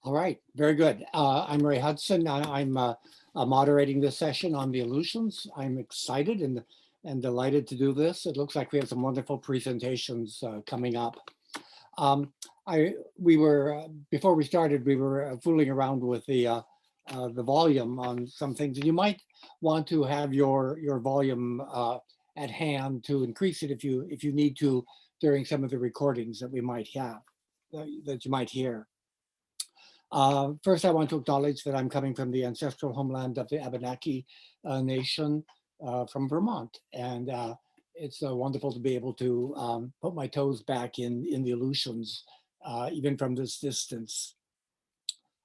All right, very good. I'm Ray Hudson. I'm moderating this session on the Aleutians. I'm excited and delighted to do this. It looks like we have some wonderful presentations coming up. Before we started, we were fooling around with the volume on some things. You might want to have your volume at hand to increase it if you need to during some of the recordings that we might have, that you might hear. First, I want to acknowledge that I'm coming from the ancestral homeland of the Abenaki Nation from Vermont. And it's wonderful to be able to put my toes back in the Aleutians, even from this distance.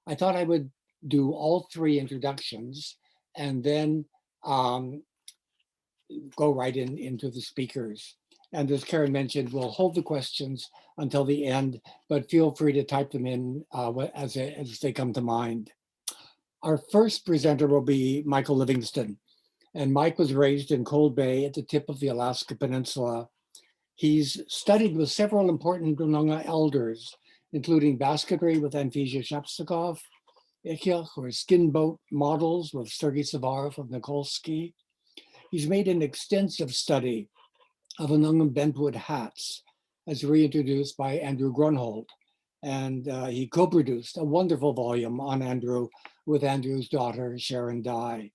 I thought I would do all three introductions and then go right into the speakers. And as Karen mentioned, we'll hold the questions until the end, but feel free to type them in as they come to mind. Our first presenter will be Michael Livingston. And Mike was raised in Cold Bay at the tip of the Alaska Peninsula. He's studied with several important Unanga elders, including basketry with Anathesia Schnapstikov, Ikiach, or skin boat models with Sergei Savarov of Nikolsky. He's made an extensive study of Unanga bentwood hats as reintroduced by Andrew Grunhold. And he co-produced a wonderful volume on Andrew with Andrew's daughter, Sharon Dye.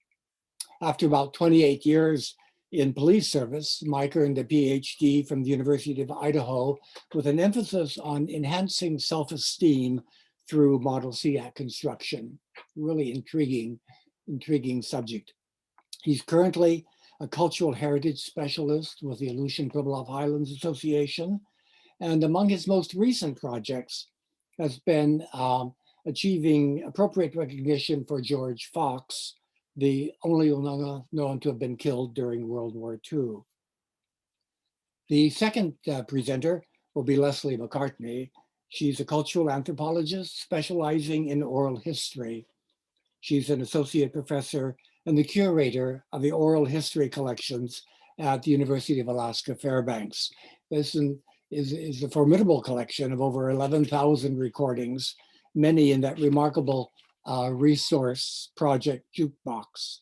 After about 28 years in police service, Mike earned a PhD from the University of Idaho with an emphasis on enhancing self-esteem through Model SEAC construction. Really intriguing subject. He's currently a cultural heritage specialist with the Aleutian Pribilof Highlands Association. And among his most recent projects has been achieving appropriate recognition for George Fox, the only Unanga known to have been killed during World War II. The second presenter will be Leslie McCartney. She's a cultural anthropologist specializing in oral history. She's an associate professor and the curator of the oral history collections at the University of Alaska Fairbanks. This is a formidable collection of over 11,000 recordings, many in that remarkable resource project Jukebox.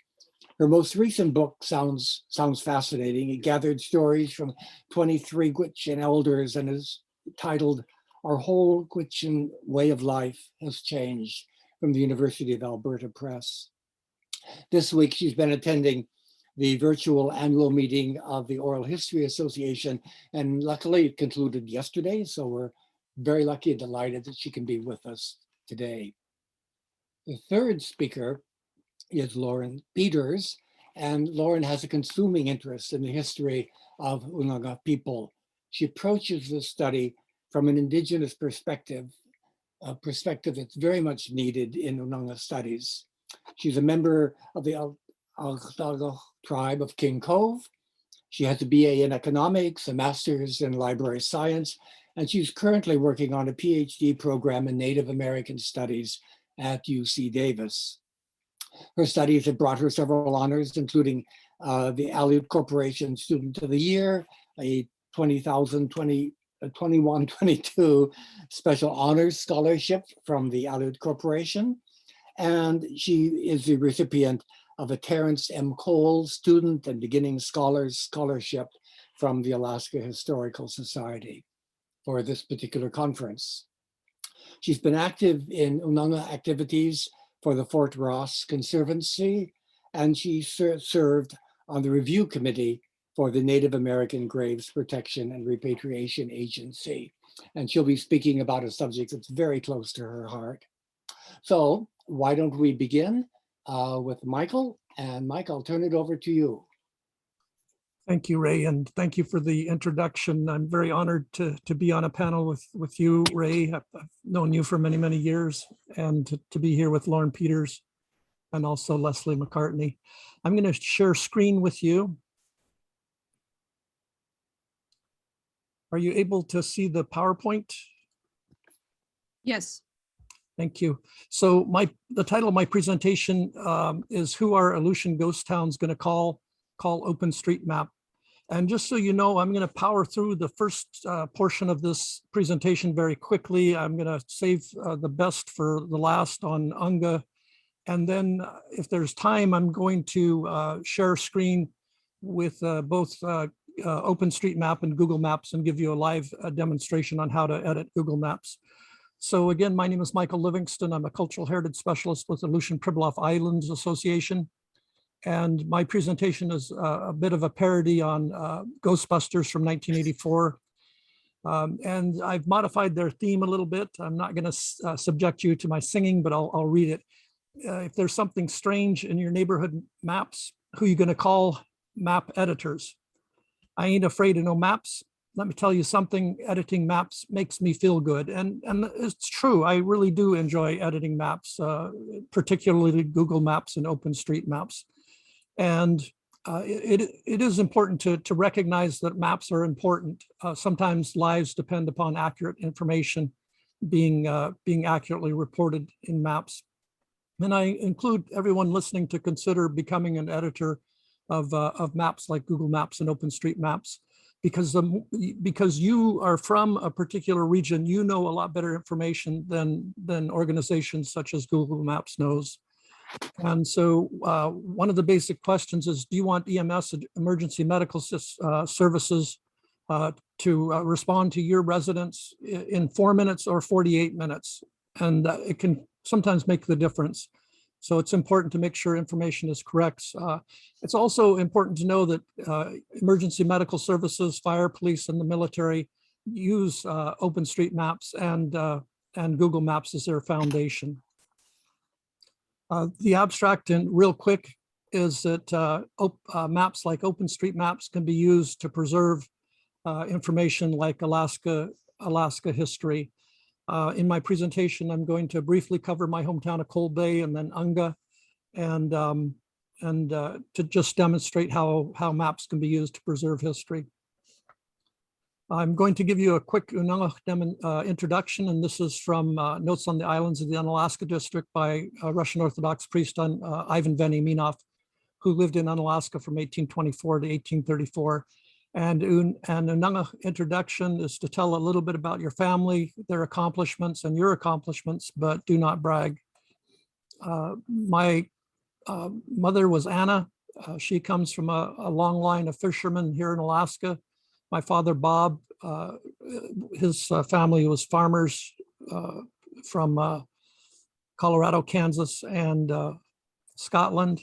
Her most recent book sounds fascinating. It gathered stories from 23 Gwich'in elders and is titled Our Whole Gwich'in Way of Life Has Changed, from the University of Alberta Press. This week, she's been attending the virtual annual meeting of the Oral History Association, and luckily it concluded yesterday, so we're very lucky and delighted that she can be with us today. The third speaker is Lauren Peters, and Lauren has a consuming interest in the history of Unanga people. She approaches this study from an Indigenous perspective, a perspective that's very much needed in Unanga studies. She's a member of the Algonquin tribe of King Cove. She has a BA in economics, a master's in library science, and she's currently working on a PhD program in Native American studies at UC Davis. Her studies have brought her several honors, including the Aleut Corporation Student of the Year, a 21-22 Special Honors Scholarship from the Aleut Corporation. And she is the recipient of a Terrence M. Cole Student and Beginning Scholars Scholarship from the Alaska Historical Society for this particular conference. She's been active in Unanga activities for the Fort Ross Conservancy, and she served on the review committee for the Native American Graves Protection and Repatriation Agency. And she'll be speaking about a subject that's very close to her heart. So why don't we begin with Michael? And Mike, I'll turn it over to you. Thank you, Ray, and thank you for the introduction. I'm very honored to be on a panel with you, Ray. I've known you for many, many years, and to be here with Lauren Peters and also Leslie McCartney. I'm going to share screen with you. Are you able to see the PowerPoint? Yes. Thank you. So the title of my presentation is Who Are Aleutian Ghost Towns Going to Call OpenStreetMap. And just so you know, I'm going to power through the first portion of this presentation very quickly. I'm going to save the best for the last on UNGA. And then if there's time, I'm going to share screen with both OpenStreetMap and Google Maps and give you a live demonstration on how to edit Google Maps. So again, my name is Michael Livingston. I'm a cultural heritage specialist with the Aleutian Pribilof Islands Association. And my presentation is a bit of a parody on Ghostbusters from 1984. And I've modified their theme a little bit. I'm not going to subject you to my singing, but I'll read it. If there's something strange in your neighborhood maps, who are you going to call? Map editors. I ain't afraid of no maps. Let me tell you something, editing maps makes me feel good. And it's true, I really do enjoy editing maps, particularly Google Maps and OpenStreetMaps. And it is important to recognize that maps are important. Sometimes lives depend upon accurate information being accurately reported in maps. And I include everyone listening to consider becoming an editor of maps like Google Maps and OpenStreetMaps, because you are from a particular region, you know a lot better information than organizations such as Google Maps knows. And so one of the basic questions is, do you want EMS, emergency medical services, to respond to your residents in 4 minutes or 48 minutes? And it can sometimes make the difference. So it's important to make sure information is correct. It's also important to know that emergency medical services, fire, police, and the military use OpenStreetMaps and Google Maps as their foundation. The abstract, and real quick, is that maps like OpenStreetMaps can be used to preserve information like Alaska history. In my presentation, I'm going to briefly cover my hometown of Cold Bay and then UNGA, and to just demonstrate how maps can be used to preserve history. I'm going to give you a quick Unangax introduction, and this is from Notes on the Islands of the Unalaska District by Russian Orthodox priest Ivan Veniaminov, who lived in Unalaska from 1824 to 1834. And Unangax introduction is to tell a little bit about your family, their accomplishments, and your accomplishments, but do not brag. My mother was Anna. She comes from a long line of fishermen here in Alaska. My father, Bob, his family was farmers from Colorado, Kansas, and Scotland.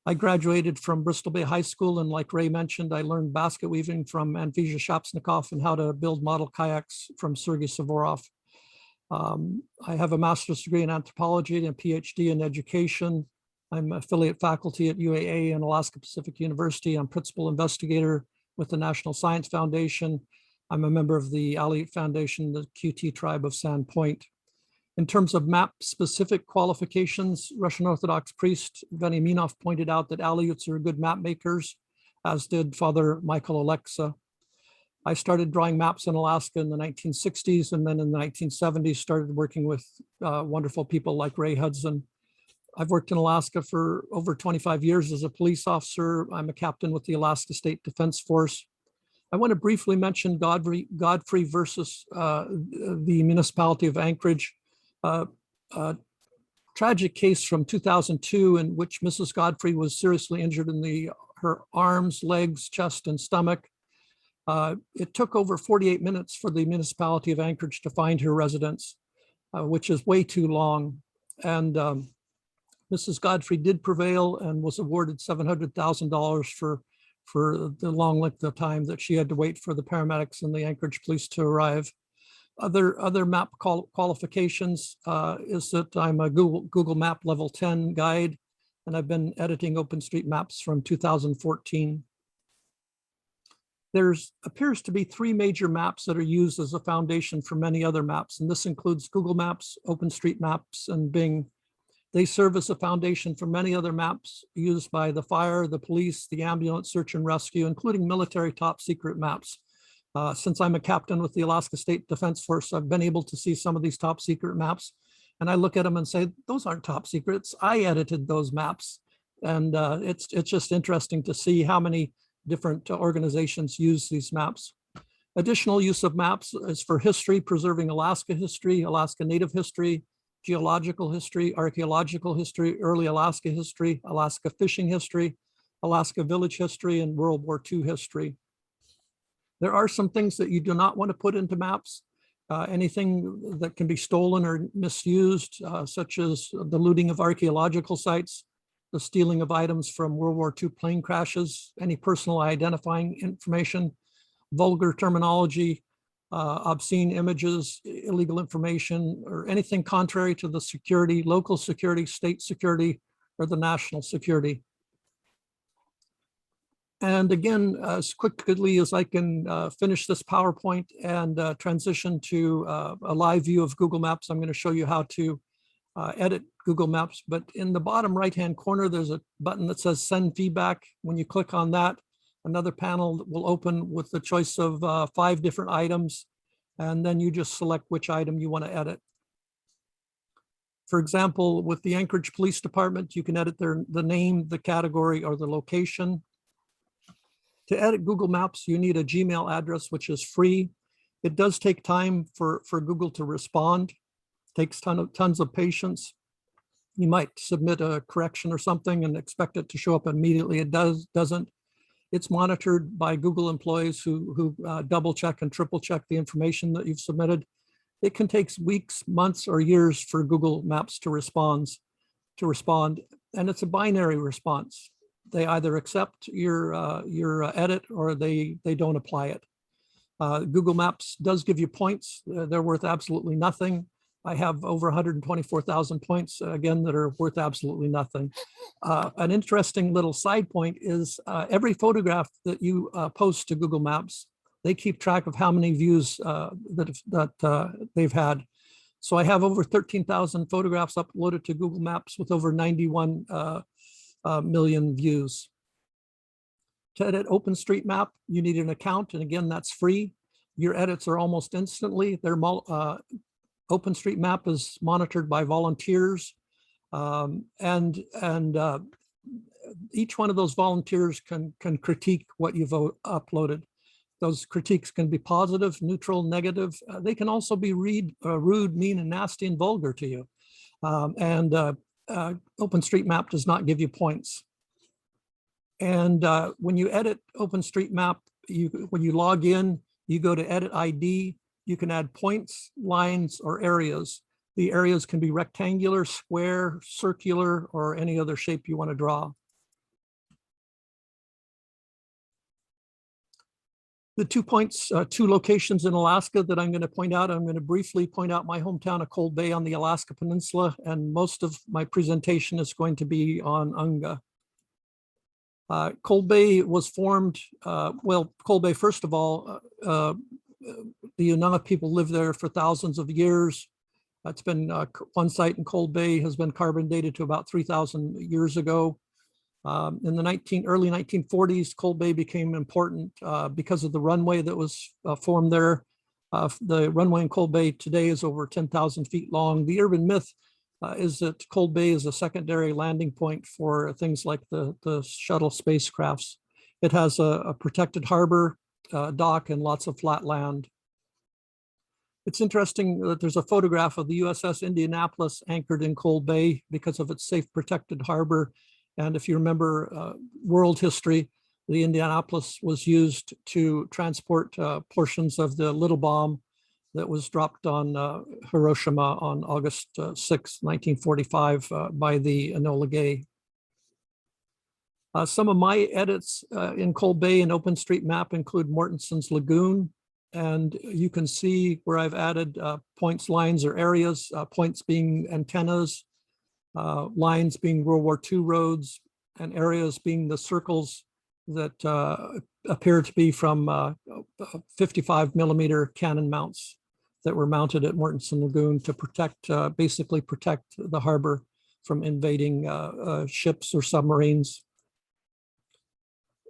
I graduated from Bristol Bay High School, and like Ray mentioned, I learned basket weaving from Anathesia Schnapstikov and how to build model kayaks from Sergei Savorov. I have a master's degree in anthropology and a PhD in education. I'm affiliate faculty at UAA and Alaska Pacific University. I'm principal investigator with the National Science Foundation. I'm a member of the Aleut Foundation, the QT tribe of Sand Point. In terms of map-specific qualifications, Russian Orthodox priest Veniaminov pointed out that Aleuts are good map makers, as did Father Michael Alexa. I started drawing maps in Alaska in the 1960s, and then in the 1970s started working with wonderful people like Ray Hudson. I've worked in Alaska for over 25 years as a police officer. I'm a captain with the Alaska State Defense Force. I want to briefly mention Godfrey versus the municipality of Anchorage. A tragic case from 2002 in which Mrs. Godfrey was seriously injured in her arms, legs, chest, and stomach. It took over 48 minutes for the municipality of Anchorage to find her residence, which is way too long. And Mrs. Godfrey did prevail and was awarded $700,000 for the long length of time that she had to wait for the paramedics and the Anchorage police to arrive. Other map qualifications is that I'm a Google Map level 10 guide, and I've been editing OpenStreetMaps from 2014. There appears to be three major maps that are used as a foundation for many other maps, and this includes Google Maps, OpenStreetMaps, and Bing. They serve as a foundation for many other maps used by the fire, the police, the ambulance, search and rescue, including military top secret maps. Since I'm a captain with the Alaska State Defense Force, I've been able to see some of these top secret maps, and I look at them and say, those aren't top secrets. I edited those maps. And it's just interesting to see how many different organizations use these maps. Additional use of maps is for history, preserving Alaska history, Alaska Native history, geological history, archaeological history, early Alaska history, Alaska fishing history, Alaska village history, and World War II history. There are some things that you do not want to put into maps. Anything that can be stolen or misused, such as the looting of archaeological sites, the stealing of items from World War II plane crashes, any personal identifying information, vulgar terminology, obscene images, illegal information, or anything contrary to the security, local security, state security, or the national security. And again, as quickly as I can finish this PowerPoint and transition to a live view of Google Maps, I'm going to show you how to edit Google Maps. But in the bottom right-hand corner, there's a button that says Send Feedback. When you click on that, another panel will open with the choice of 5 different items, and then you just select which item you want to edit. For example, with the Anchorage Police Department, you can edit the name, the category, or the location. To edit Google Maps, you need a Gmail address, which is free. It does take time for Google to respond. It takes tons of patience. You might submit a correction or something and expect it to show up immediately. It doesn't. It's monitored by Google employees who double check and triple check the information that you've submitted. It can take weeks, months, or years for Google Maps to respond, and it's a binary response. They either accept your edit or they don't apply it. Google Maps does give you points. They're worth absolutely nothing. I have over 124,000 points, again, that are worth absolutely nothing. An interesting little side point is every photograph that you post to Google Maps, they keep track of how many views that they've had. So I have over 13,000 photographs uploaded to Google Maps with over 91 million views. To edit OpenStreetMap, you need an account, and again, that's free. Your edits are almost instantly. OpenStreetMap is monitored by volunteers, and each one of those volunteers can critique what you've uploaded. Those critiques can be positive, neutral, negative. They can also be rude, mean, and nasty, and vulgar to you. OpenStreetMap does not give you points. And when you edit OpenStreetMap, when you log in, you go to Edit ID. You can add points, lines, or areas. The areas can be rectangular, square, circular, or any other shape you want to draw. The 2 points, 2 locations in Alaska that I'm going to point out. I'm going to briefly point out my hometown of Cold Bay on the Alaska Peninsula, and most of my presentation is going to be on Unga. Cold Bay was formed, Cold Bay, first of all, the Unangax people lived there for thousands of years. It's been one site in Cold Bay has been carbon dated to about 3,000 years ago. In the early 1940s, Cold Bay became important because of the runway that was formed there. The runway in Cold Bay today is over 10,000 feet long. The urban myth is that Cold Bay is a secondary landing point for things like the shuttle spacecrafts. It has a protected harbor, dock, and lots of flat land. It's interesting that there's a photograph of the USS Indianapolis anchored in Cold Bay because of its safe protected harbor. And if you remember world history, the Indianapolis was used to transport portions of the little bomb that was dropped on Hiroshima on August 6, 1945 by the Enola Gay. Some of my edits in Cold Bay and OpenStreetMap include Mortenson's Lagoon. And you can see where I've added points, lines, or areas, points being antennas, lines being World War II roads, and areas being the circles that appear to be from 55 millimeter cannon mounts that were mounted at Mortenson Lagoon to protect, basically protect the harbor from invading ships or submarines.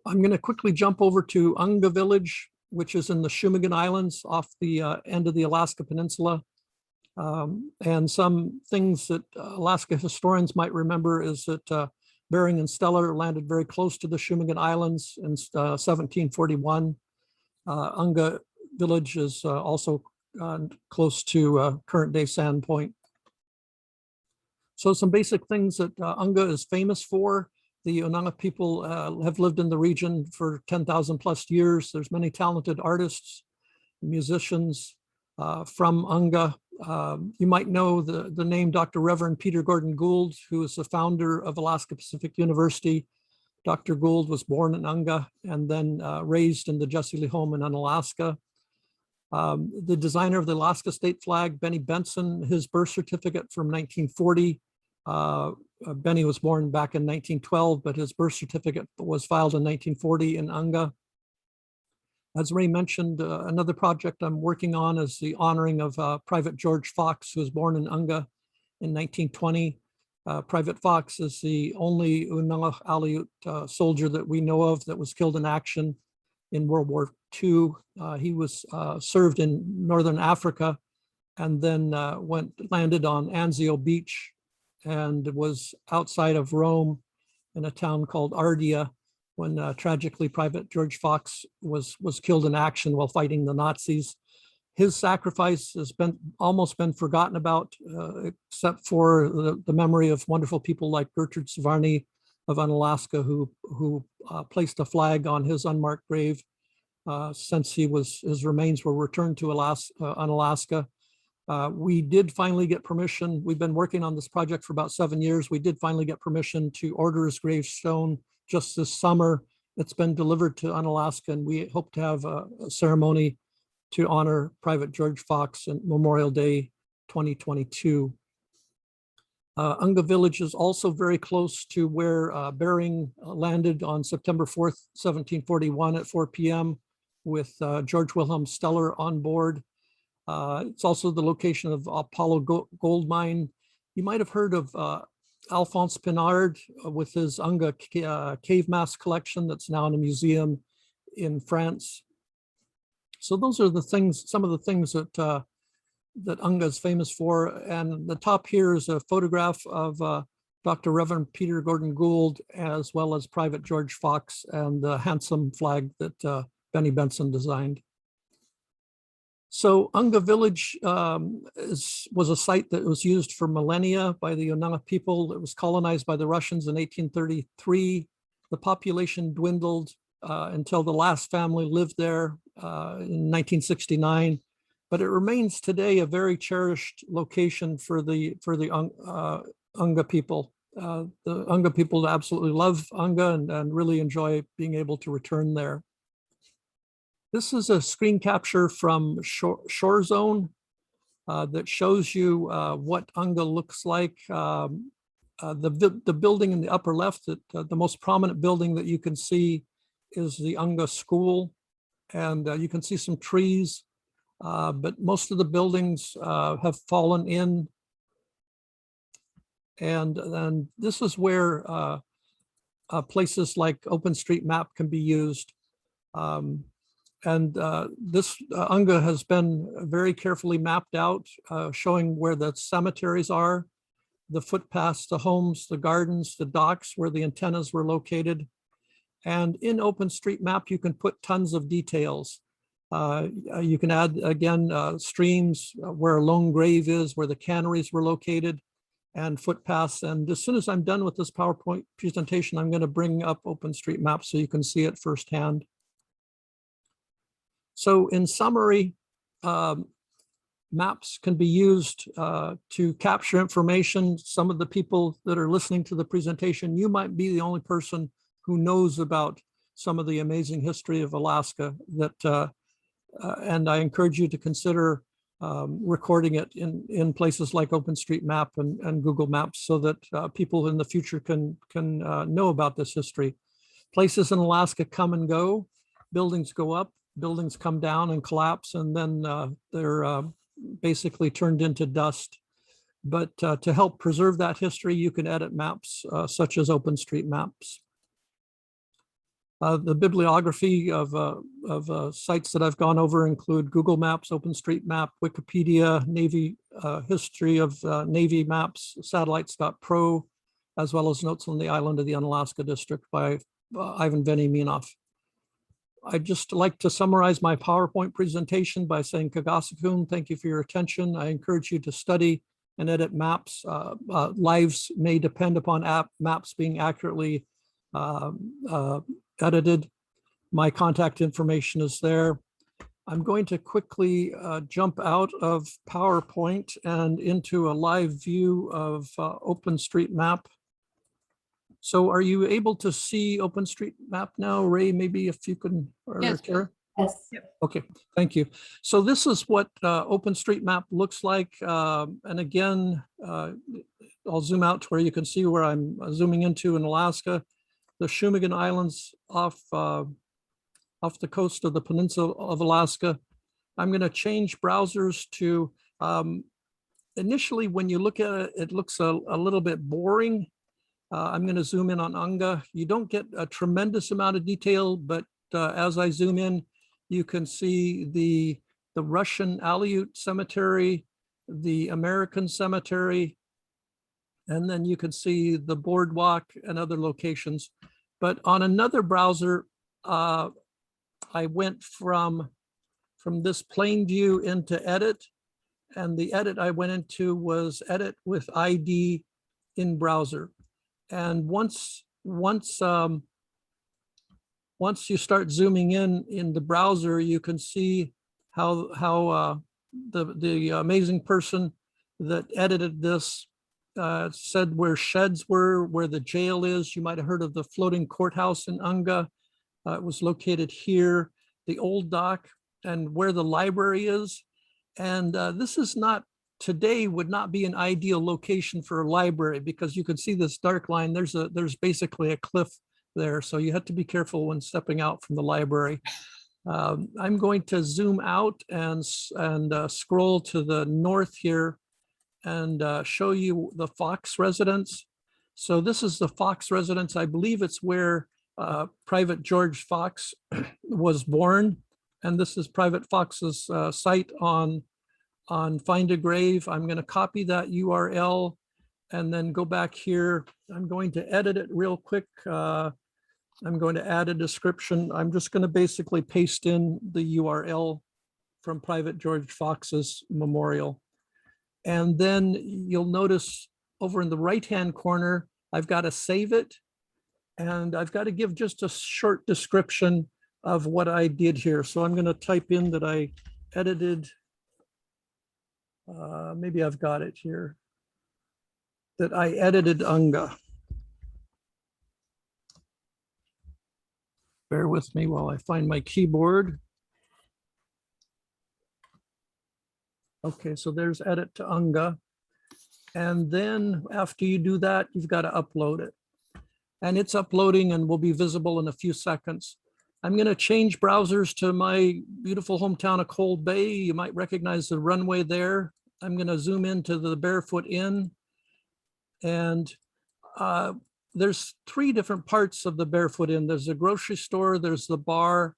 I'm going to quickly jump over to Unga Village, which is in the Shumagon Islands off the end of the Alaska Peninsula. And some things that Alaska historians might remember is that Bering and Steller landed very close to the Shumagon Islands in 1741. Unga village is also close to current day Sandpoint. So some basic things that Unga is famous for. The Unanga people have lived in the region for 10,000 plus years. There's many talented artists, musicians from Unga. You might know the name Dr. Reverend Peter Gordon Gould, who is the founder of Alaska Pacific University. Dr. Gould was born in Unga and then raised in the Jesse Lee home in Unalaska. The designer of the Alaska state flag, Benny Benson, his birth certificate from 1940. Benny was born back in 1912, but his birth certificate was filed in 1940 in Unga. As Ray mentioned, another project I'm working on is the honoring of Private George Fox, who was born in Unga in 1920. Private Fox is the only Unanga Aleut soldier that we know of that was killed in action in World War II. He was served in Northern Africa and then landed on Anzio Beach and was outside of Rome in a town called Ardea when tragically Private George Fox was killed in action while fighting the Nazis. His sacrifice has almost been forgotten about, except for the memory of wonderful people like Gertrude Savarni of Unalaska, who placed a flag on his unmarked grave since his remains were returned to Unalaska. We did finally get permission. We've been working on this project for about 7 years. We did finally get permission to order his gravestone just this summer. It's been delivered to Unalaska, and we hope to have a ceremony to honor Private George Fox on Memorial Day 2022. Unga Village is also very close to where Bering landed on September 4th, 1741 at 4 p.m. with George Wilhelm Steller on board. It's also the location of Apollo Gold Mine. You might have heard of Alphonse Pinard with his Unga cave mask collection that's now in a museum in France. So those are the things, some of the things that that Unga is famous for. And the top here is a photograph of Dr. Reverend Peter Gordon Gould, as well as Private George Fox and the handsome flag that Benny Benson designed. So Unga Village was a site that was used for millennia by the Unanga people. It was colonized by the Russians in 1833. The population dwindled until the last family lived there in 1969. But it remains today a very cherished location for the Unga people. The Unga people absolutely love Unga and really enjoy being able to return there. This is a screen capture from Shore Zone that shows you what Unga looks like. The building in the upper left, the most prominent building that you can see is the Unga School. And you can see some trees, but most of the buildings have fallen in. And then this is where places like OpenStreetMap can be used. This Unga has been very carefully mapped out, showing where the cemeteries are, the footpaths, the homes, the gardens, the docks where the antennas were located. And in OpenStreetMap, you can put tons of details. You can add, again, streams where a lone grave is, where the canneries were located, and footpaths. And as soon as I'm done with this PowerPoint presentation, I'm going to bring up OpenStreetMap so you can see it firsthand. So in summary, maps can be used to capture information. Some of the people that are listening to the presentation, you might be the only person who knows about some of the amazing history of Alaska and I encourage you to consider recording it in places like OpenStreetMap and Google Maps so that people in the future can know about this history. Places in Alaska come and go, buildings go up, buildings come down and collapse, and then they're basically turned into dust. But to help preserve that history, you can edit maps such as OpenStreetMaps. The bibliography of sites that I've gone over include Google Maps, OpenStreetMap, Wikipedia, Navy history of Navy maps, satellites.pro, as well as Notes on the Island of the Unalaska District by Ivan Veniaminov. I'd just like to summarize my PowerPoint presentation by saying Kagasakun, thank you for your attention. I encourage you to study and edit maps. Lives may depend upon maps being accurately edited. My contact information is there. I'm going to quickly jump out of PowerPoint and into a live view of OpenStreetMap. So are you able to see OpenStreetMap now, Ray? Maybe if you can, or Yes. Tara? Yes. Okay, thank you. So this is what OpenStreetMap looks like. And again, I'll zoom out to where you can see where I'm zooming into in Alaska. The Shumagon Islands off the coast of the peninsula of Alaska. I'm going to change browsers to, initially when you look at it, it looks a little bit boring. I'm going to zoom in on Unga. You don't get a tremendous amount of detail, but as I zoom in, you can see the Russian Aleut cemetery, the American cemetery, and then you can see the boardwalk and other locations. But on another browser, I went from this plain view into edit, and the edit I went into was edit with ID in browser. And once you start zooming in the browser, you can see how the amazing person that edited this said where sheds were, where the jail is. You might have heard of the floating courthouse in Unga. It was located here, the old dock, and where the library is. And this is not, today would not be an ideal location for a library because you can see this dark line. There's basically a cliff there. So you have to be careful when stepping out from the library. I'm going to zoom out and scroll to the north here and show you the Fox residence. So this is the Fox residence. I believe it's where Private George Fox was born. And this is Private Fox's site on Find a Grave. I'm going to copy that URL and then go back here. I'm going to edit it real quick. I'm going to add a description. I'm just going to basically paste in the URL from Private George Fox's memorial. And then you'll notice over in the right-hand corner, I've got to save it. And I've got to give just a short description of what I did here. So I'm going to type in that I edited, maybe I've got it here, that I edited Unga. Bear with me while I find my keyboard. Okay, so there's edit to Unga. And then after you do that, you've got to upload it. And it's uploading and will be visible in a few seconds. I'm going to change browsers to my beautiful hometown of Cold Bay. You might recognize the runway there. I'm going to zoom into the Barefoot Inn. And there's three different parts of the Barefoot Inn. There's a grocery store, there's the bar,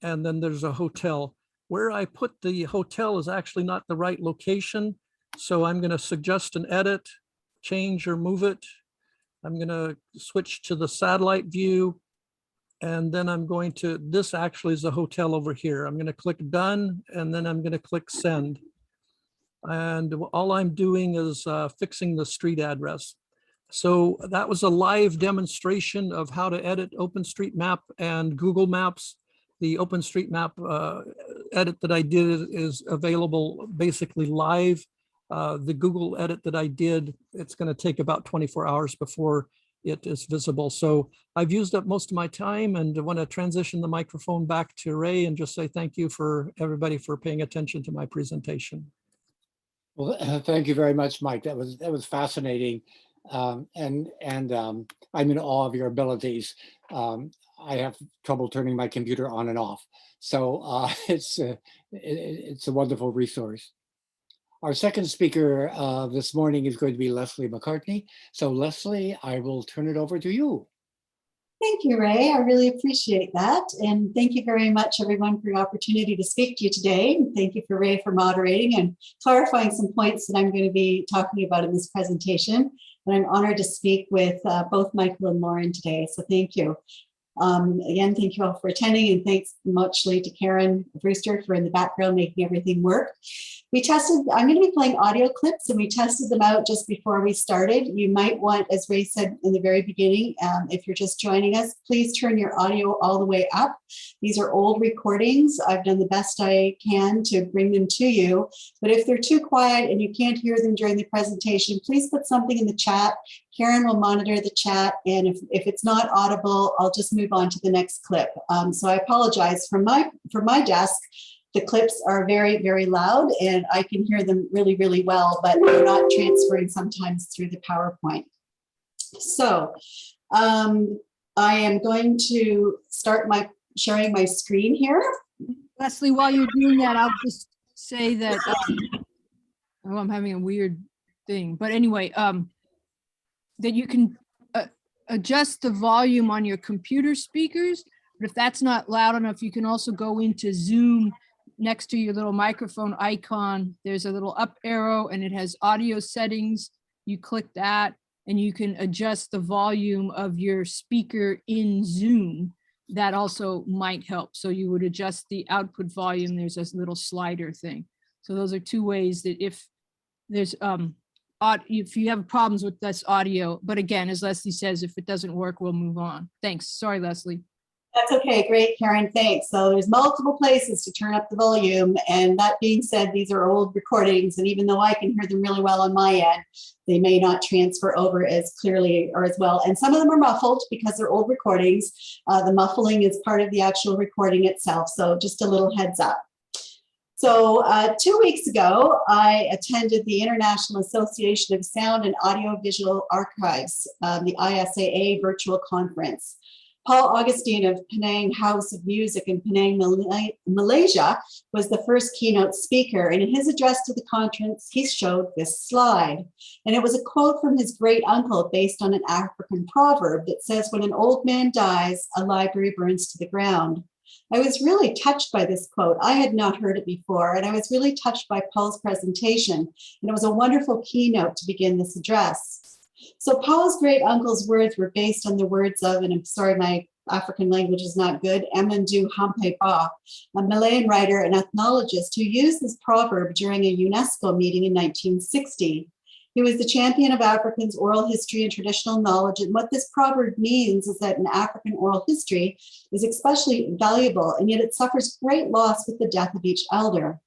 and then there's a hotel. Where I put the hotel is actually not the right location. So I'm going to suggest an edit, change or move it. I'm going to switch to the satellite view. And then I'm going to, this actually is a hotel over here. I'm going to click done, and then I'm going to click send. And all I'm doing is fixing the street address. So that was a live demonstration of how to edit OpenStreetMap and Google Maps. The OpenStreetMap edit that I did is available basically live. The Google edit that I did, it's going to take about 24 hours before it is visible. So I've used up most of my time and I want to transition the microphone back to Ray and just say thank you for everybody for paying attention to my presentation. Well, thank you very much, Mike. That was fascinating. I'm in awe of your abilities. I have trouble turning my computer on and off. So it's a wonderful resource. Our second speaker this morning is going to be Leslie McCartney. So Leslie, I will turn it over to you. Thank you, Ray. I really appreciate that. And thank you very much, everyone, for the opportunity to speak to you today. And thank you for Ray for moderating and clarifying some points that I'm going to be talking about in this presentation. but I'm honored to speak with both Michael and Lauren today, so thank you. Again, thank you all for attending, and thanks muchly to Karen Brewster for in the background making everything work. I'm going to be playing audio clips, and we tested them out just before we started. You might want, as Ray said in the very beginning, if you're just joining us, please turn your audio all the way up. These are old recordings. I've done the best I can to bring them to you, but if they're too quiet and you can't hear them during the presentation, please put something in the chat. Karen will monitor the chat, and if it's not audible, I'll just move on to the next clip. So I apologize. From my desk, the clips are very, very loud, and I can hear them really, really well, but they're not transferring sometimes through the PowerPoint. So I am going to start sharing my screen here. Leslie, while you're doing that, I'll just say that, oh, I'm having a weird thing, but anyway, that you can adjust the volume on your computer speakers, but if that's not loud enough, you can also go into Zoom. Next to your little microphone icon, there's a little up arrow and it has audio settings. You click that and you can adjust the volume of your speaker in Zoom. That also might help. So you would adjust the output volume. There's this little slider thing. So those are two ways that if there's if you have problems with this audio, but again, as Leslie says, if it doesn't work, we'll move on. Thanks. Sorry, Leslie. That's okay. Great, Karen. Thanks. So there's multiple places to turn up the volume. And that being said, these are old recordings. And even though I can hear them really well on my end, they may not transfer over as clearly or as well. And some of them are muffled because they're old recordings. The muffling is part of the actual recording itself. So just a little heads up. So 2 weeks ago, I attended the International Association of Sound and Audiovisual Archives, the ISAA virtual conference. Paul Augustine of Penang House of Music in Penang, Malaysia, was the first keynote speaker. And in his address to the conference, he showed this slide. And it was a quote from his great uncle based on an African proverb that says, "When an old man dies, a library burns to the ground." I was really touched by this quote. I had not heard it before, and I was really touched by Paul's presentation. And it was a wonderful keynote to begin this address. So Paul's great uncle's words were based on the words of, and I'm sorry, my African language is not good, Amadou Hampâté Bâ, a Malayan writer and ethnologist who used this proverb during a UNESCO meeting in 1960. He was the champion of Africans' oral history and traditional knowledge. And what this proverb means is that an African oral history is especially valuable, and yet it suffers great loss with the death of each elder.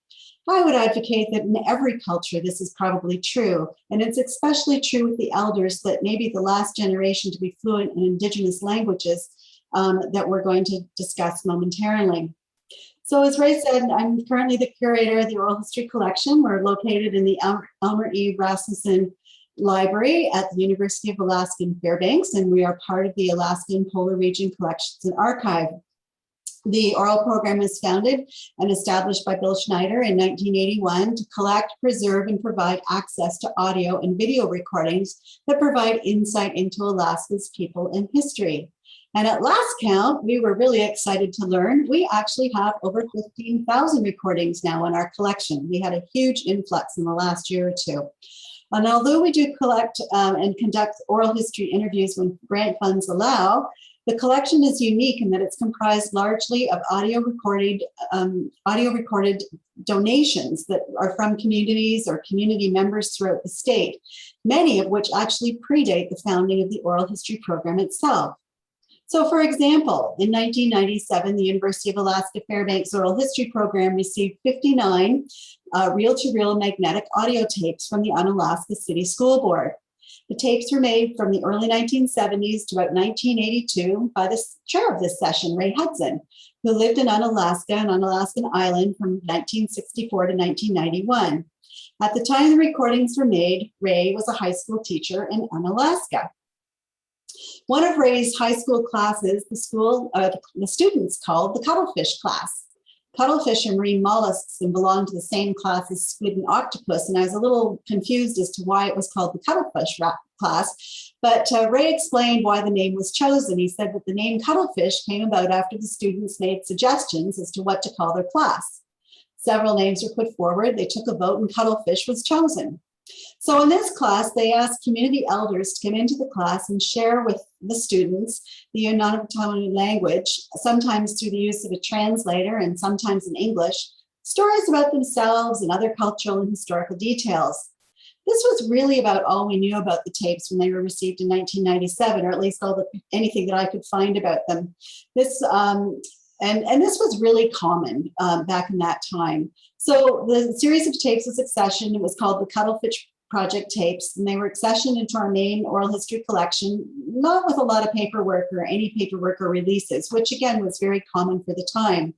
I would advocate that in every culture, this is probably true. And it's especially true with the elders, that maybe the last generation to be fluent in indigenous languages that we're going to discuss momentarily. So as Ray said, I'm currently the curator of the Oral History Collection. We're located in the Elmer E. Rasmussen Library at the University of Alaska in Fairbanks, and we are part of the Alaskan Polar Region Collections and Archive. The oral program was founded and established by Bill Schneider in 1981 to collect, preserve, and provide access to audio and video recordings that provide insight into Alaska's people and history. And at last count, we were really excited to learn we actually have over 15,000 recordings now in our collection. We had a huge influx in the last year or two. And although we do collect and conduct oral history interviews when grant funds allow, the collection is unique in that it's comprised largely of audio recorded donations that are from communities or community members throughout the state, many of which actually predate the founding of the oral history program itself. So for example, in 1997, the University of Alaska Fairbanks Oral History Program received 59 reel-to-reel magnetic audio tapes from the Unalaska City School Board. The tapes were made from the early 1970s to about 1982 by the chair of this session, Ray Hudson, who lived in Unalaska and Unalaska Island from 1964 to 1991. At the time the recordings were made, Ray was a high school teacher in Unalaska. One of Ray's high school classes, the students called the Cuttlefish class. Cuttlefish are marine mollusks and belong to the same class as squid and octopus. And I was a little confused as to why it was called the Cuttlefish class. But Ray explained why the name was chosen. He said that the name Cuttlefish came about after the students made suggestions as to what to call their class. Several names were put forward. They took a vote and Cuttlefish was chosen. So in this class, they asked community elders to come into the class and share with the students the Unangax language, sometimes through the use of a translator and sometimes in English, stories about themselves and other cultural and historical details. This was really about all we knew about the tapes when they were received in 1997, or at least anything that I could find about them. This and this was really common back in that time. So the series of tapes was accessioned. It was called the Cuttlefish Project Tapes, and they were accessioned into our main oral history collection, not with a lot of paperwork or any paperwork or releases, which again was very common for the time.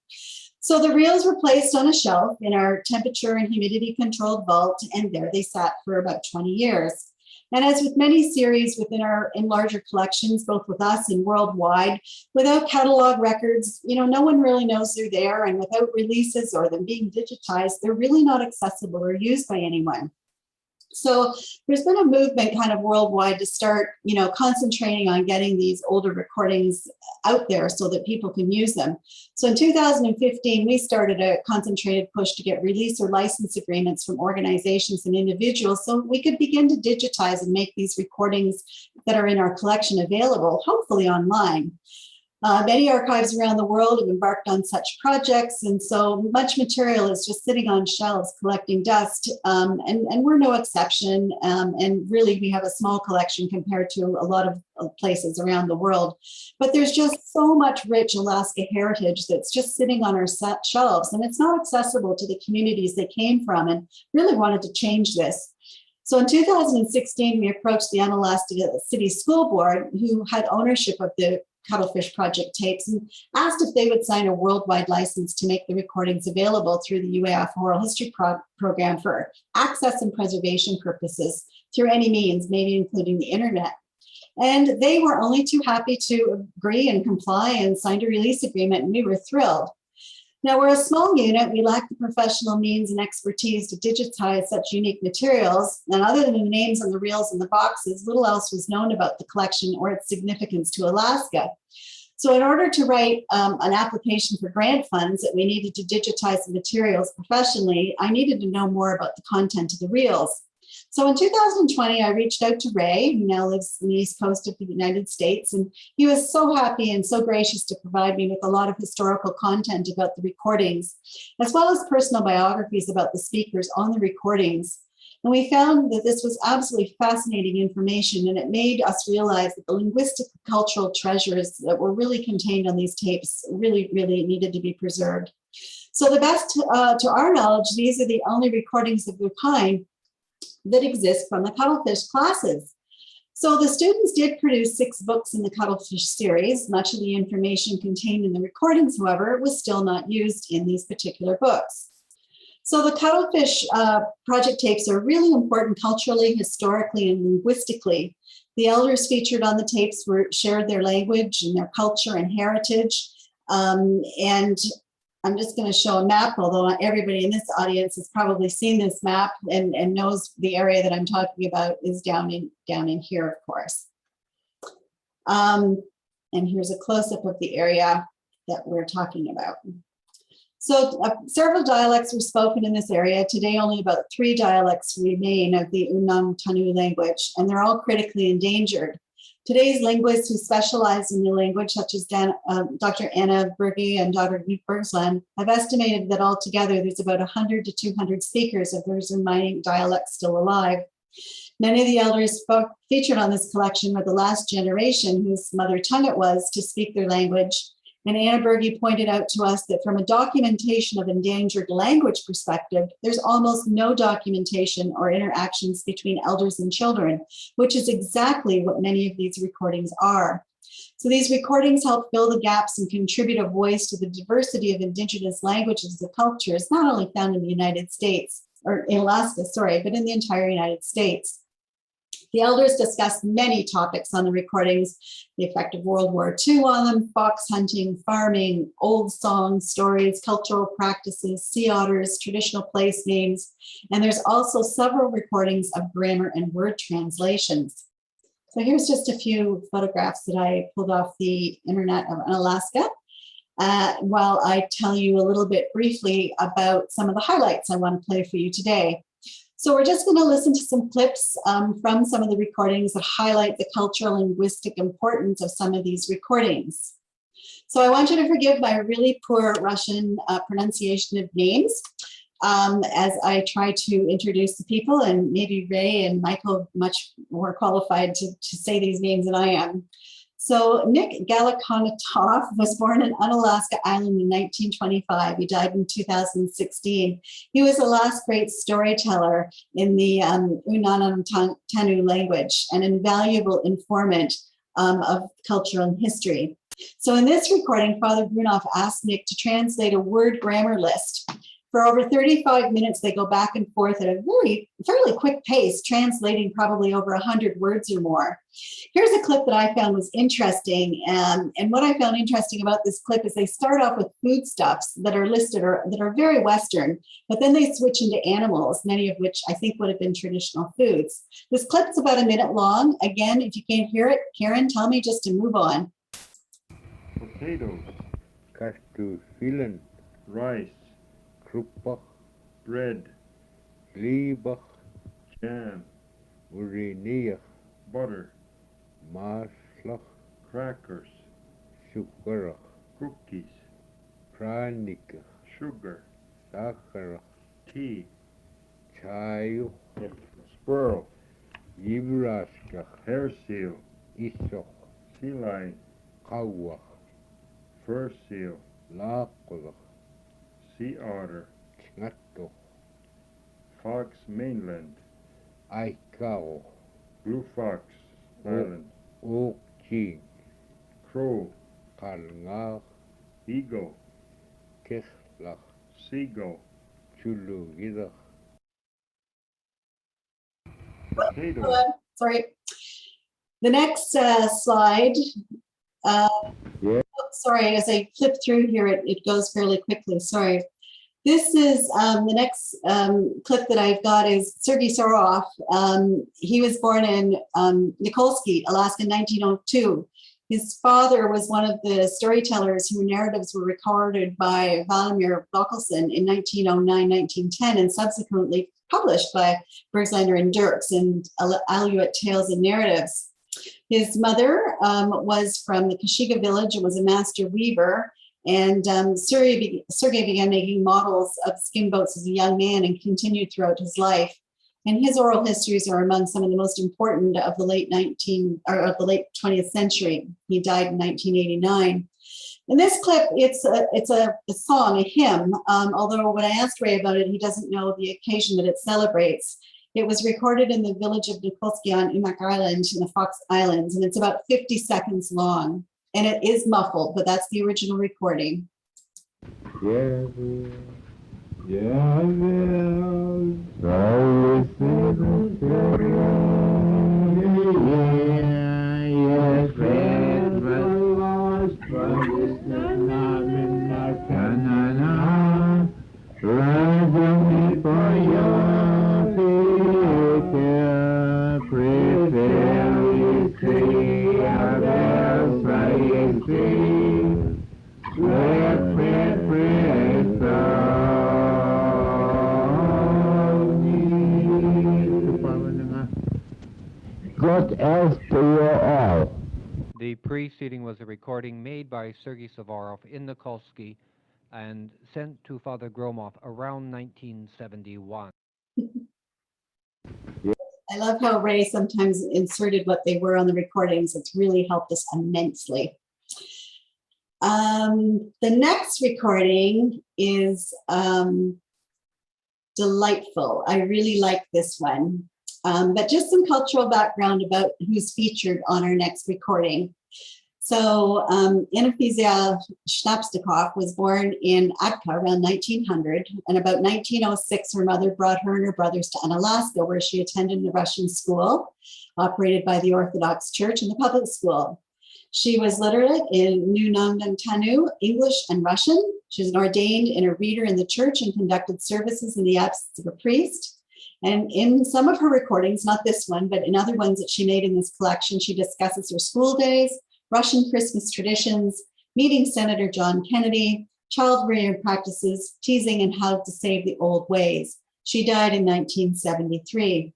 So the reels were placed on a shelf in our temperature and humidity controlled vault, and there they sat for about 20 years. And as with many series within our larger collections, both with us and worldwide, without catalog records, no one really knows they're there, and without releases or them being digitized, they're really not accessible or used by anyone. So there's been a movement kind of worldwide to start, concentrating on getting these older recordings out there so that people can use them. So in 2015, we started a concentrated push to get release or license agreements from organizations and individuals so we could begin to digitize and make these recordings that are in our collection available, hopefully online. Many archives around the world have embarked on such projects, and so much material is just sitting on shelves collecting dust, and we're no exception. And really, we have a small collection compared to a lot of places around the world. But there's just so much rich Alaska heritage that's just sitting on our shelves, and it's not accessible to the communities they came from, and really wanted to change this. So in 2016, we approached the Anathesia City School Board, who had ownership of the Cuttlefish Project tapes, and asked if they would sign a worldwide license to make the recordings available through the UAF Oral History Program for access and preservation purposes through any means, maybe including the internet. And they were only too happy to agree and comply and signed a release agreement, and we were thrilled. Now, we're a small unit. We lack the professional means and expertise to digitize such unique materials. And other than the names on the reels and the boxes, little else was known about the collection or its significance to Alaska. So in order to write an application for grant funds that we needed to digitize the materials professionally, I needed to know more about the content of the reels. So in 2020, I reached out to Ray, who now lives on the East Coast of the United States, and he was so happy and so gracious to provide me with a lot of historical content about the recordings, as well as personal biographies about the speakers on the recordings. And we found that this was absolutely fascinating information, and it made us realize that the linguistic cultural treasures that were really contained on these tapes really, really needed to be preserved. So the best, to our knowledge, these are the only recordings of their kind that exist from the Cuttlefish classes. So the students did produce 6 books in the Cuttlefish series. Much of the information contained in the recordings, however, was still not used in these particular books. So the Cuttlefish project tapes are really important culturally, historically, and linguistically. The elders featured on the tapes shared their language and their culture and heritage. And I'm just going to show a map, although everybody in this audience has probably seen this map and knows the area that I'm talking about is down in here, of course. And here's a close-up of the area that we're talking about. So several dialects were spoken in this area. Today, only about 3 dialects remain of the Unangax language, and they're all critically endangered. Today's linguists who specialize in the language, such as Dr. Anna Berge and Dr. Nick Bergsland, have estimated that altogether there's about 100 to 200 speakers of those remaining dialects still alive. Many of the elders featured on this collection were the last generation whose mother tongue it was to speak their language. And Anna Berge pointed out to us that from a documentation of endangered language perspective, there's almost no documentation or interactions between elders and children, which is exactly what many of these recordings are. So these recordings help fill the gaps and contribute a voice to the diversity of Indigenous languages and cultures, not only found in the United States, or in Alaska, sorry, but in the entire United States. The elders discussed many topics on the recordings, the effect of World War II on them, fox hunting, farming, old songs, stories, cultural practices, sea otters, traditional place names, and there's also several recordings of grammar and word translations. So here's just a few photographs that I pulled off the internet of Alaska, while I tell you a little bit briefly about some of the highlights I want to play for you today. So we're just going to listen to some clips from some of the recordings that highlight the cultural and linguistic importance of some of these recordings. So I want you to forgive my really poor Russian pronunciation of names as I try to introduce the people, and maybe Ray and Michael much more qualified to say these names than I am. So Nick Galaconitov was born in Unalaska Island in 1925. He died in 2016. He was the last great storyteller in the Unangax language, an invaluable informant of culture and history. So in this recording, Father Brunoff asked Nick to translate a word grammar list. For over 35 minutes, they go back and forth at a fairly quick pace, translating probably over 100 words or more. Here's a clip that I found was interesting. And what I found interesting about this clip is they start off with foodstuffs that are listed or that are very Western, but then they switch into animals, many of which I think would have been traditional foods. This clip's about a minute long. Again, if you can't hear it, Karen, tell me just to move on. Potatoes, Kartoffeln, rice, Kruppach, bread, Liebach, jam, Urineach, butter, Maaslach, crackers, Sukarach, cookies, Pranikach, sugar, Sakarach, tea, Chayuch, squirrel, Yibraskach, hair seal, Isoch, sea lion, Kawach, fur seal, Laqlach, sea otter, Snatoch, fox mainland, Aikao, blue fox island, Oakjing, crow, Kalngach, eagle, Kechlach, seagull, Chulugidach, potato, Sorry. The next slide. Yeah. Sorry, as I flip through here, it goes fairly quickly. Sorry. This is the next clip that I've got is Sergei Sarov. He was born in Nikolsky, Alaska, in 1902. His father was one of the storytellers whose narratives were recorded by Vladimir Bokelson in 1909, 1910, and subsequently published by Bergslander and Dirks in Aleut Tales and Narratives. His mother was from the Kashiga village and was a master weaver. And Sergei began making models of skin boats as a young man and continued throughout his life. And his oral histories are among some of the most important of the late 20th century. He died in 1989. In this clip, it's a song, a hymn. Although when I asked Ray about it, he doesn't know the occasion that it celebrates. It was recorded in the village of Nikolsky on Umak Island in the Fox Islands, and it's about 50 seconds long. And it is muffled, but that's the original recording. The preceding was a recording made by Sergei Savarov in Nikolsky and sent to Father Gromov around 1971. I love how Ray sometimes inserted what they were on the recordings. It's really helped us immensely. The next recording is delightful. I really like this one. But just some cultural background about who's featured on our next recording. So Anathesia Schnapstikov was born in Abka around 1900, and about 1906, her mother brought her and her brothers to Unalaska, where she attended the Russian school operated by the Orthodox Church and the public school. She was literate in Unangax, English and Russian. She was ordained and a reader in the church and conducted services in the absence of a priest. And in some of her recordings, not this one, but in other ones that she made in this collection, she discusses her school days, Russian Christmas traditions, meeting Senator John Kennedy, child rearing practices, teasing, and how to save the old ways. She died in 1973.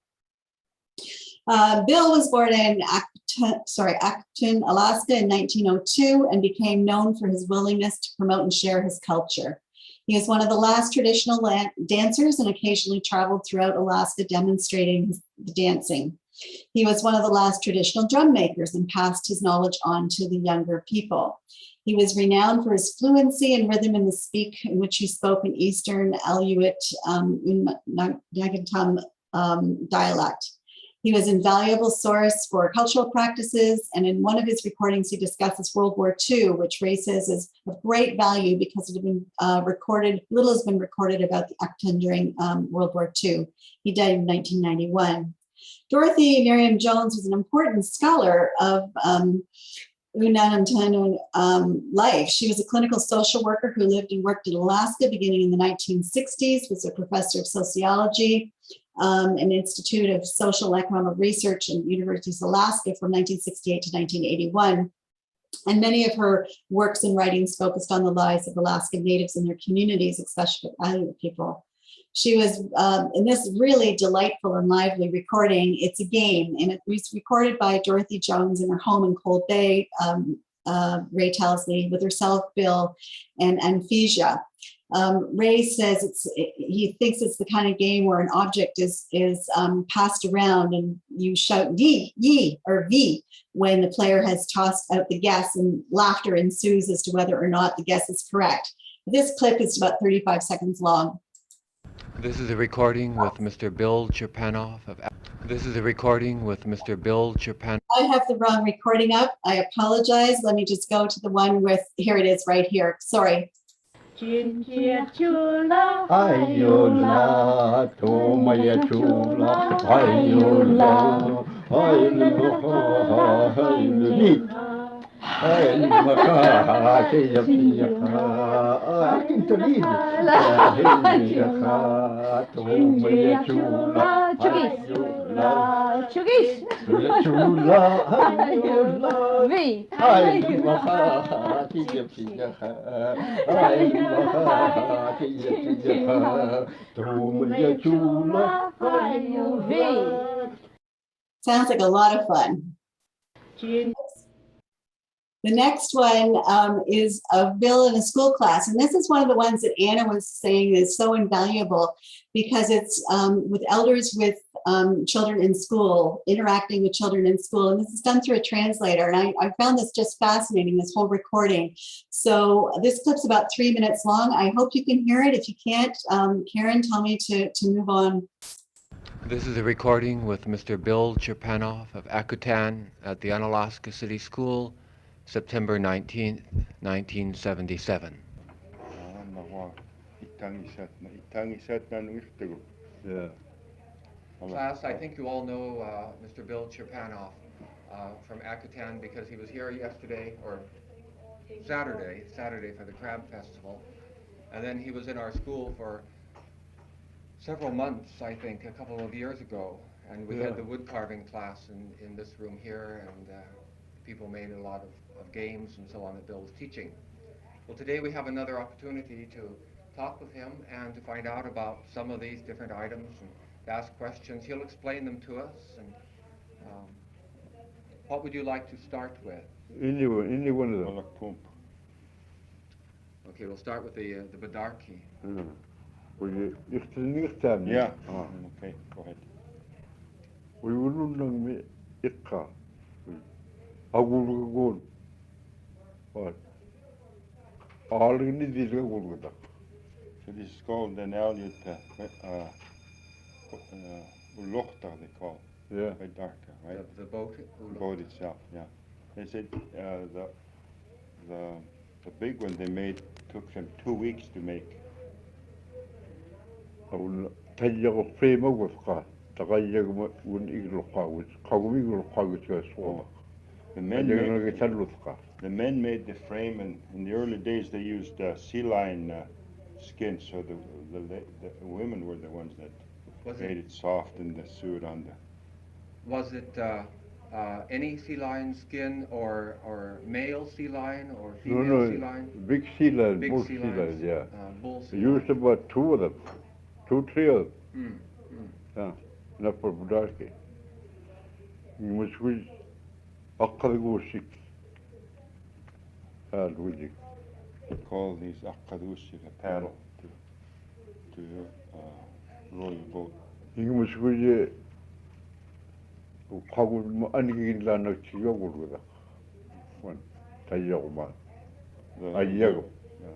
Bill was born in Acton, Alaska in 1902 and became known for his willingness to promote and share his culture. He is one of the last traditional dancers and occasionally traveled throughout Alaska demonstrating the dancing. He was one of the last traditional drum makers and passed his knowledge on to the younger people. He was renowned for his fluency and rhythm in which he spoke in Eastern Aleut Unangax dialect. He was an invaluable source for cultural practices, and in one of his recordings, he discusses World War II, which Ray says is of great value because it had been little has been recorded about the Acton during World War II. He died in 1991. Dorothy Nerium Jones was an important scholar of Unangax life. She was a clinical social worker who lived and worked in Alaska beginning in the 1960s, was a professor of sociology, an Institute of Social and Economic Research in University of Alaska from 1968 to 1981. And many of her works and writings focused on the lives of Alaskan Natives and their communities, especially Aleut people. She was in this really delightful and lively recording. It's a game, and it was recorded by Dorothy Jones in her home in Cold Bay, Ray tells me, with herself, Bill, and Anathesia. Ray says he thinks it's the kind of game where an object is passed around and you shout ye, or V when the player has tossed out the guess, and laughter ensues as to whether or not the guess is correct. This clip is about 35 seconds long. This is a recording with Mr. Bill Chepanov of. This is a recording with Mr. Bill Chepanov. I have the wrong recording up. I apologize. Let me just go to the one with, here it is right here. Sorry. Ayula, Tomaya Chula, Ayula, Sounds like a lot of fun. The next one is of Bill in a school class. And this is one of the ones that Anna was saying is so invaluable because it's with elders with children in school, interacting with children in school. And this is done through a translator. And I found this just fascinating, this whole recording. So this clip's about 3 minutes long. I hope you can hear it. If you can't, Karen, tell me to move on. This is a recording with Mr. Bill Chepanov of Akutan at the Unalaska City School, September 19th, 1977. Yeah. Class, I think you all know Mr. Bill Chepanov from Akutan because he was here yesterday, or Saturday for the Crab Festival. And then he was in our school for several months, I think, a couple of years ago. And we had the wood carving class in this room here, and people made a lot of games and so on that Bill was teaching. Well, today we have another opportunity to talk with him and to find out about some of these different items and to ask questions. He'll explain them to us. And what would you like to start with? Any one of them. Okay, we'll start with the Badarki. Yeah. Okay, go ahead. We wouldn't know Ikka. I would go. What? All in this go. So this is called an Aleut Lochta, they call it. Yeah. By darker, right? The boat? The boat itself, yeah. They said the big one they made took them 2 weeks to make. I will tell you a frame of car. The guy wouldn't eagle car, which Kawiggle car, which was swore. The men made the frame, and in the early days they used sea lion skin, so the women were the ones that made it soft and sewed on the. Was it any sea lion skin or male sea lion or female sea lion? Big sea lion, Big bull sea sea lion, lions, yeah. Bull sea They used about 2 of them, 2, 3 of them. Napper Budarke. You must wish Akkalgosik. Hadwig. They call these akkadusi, a paddle, to row your boat. You must wish Kagul Anigilana Chiyogurga. One Tayogman.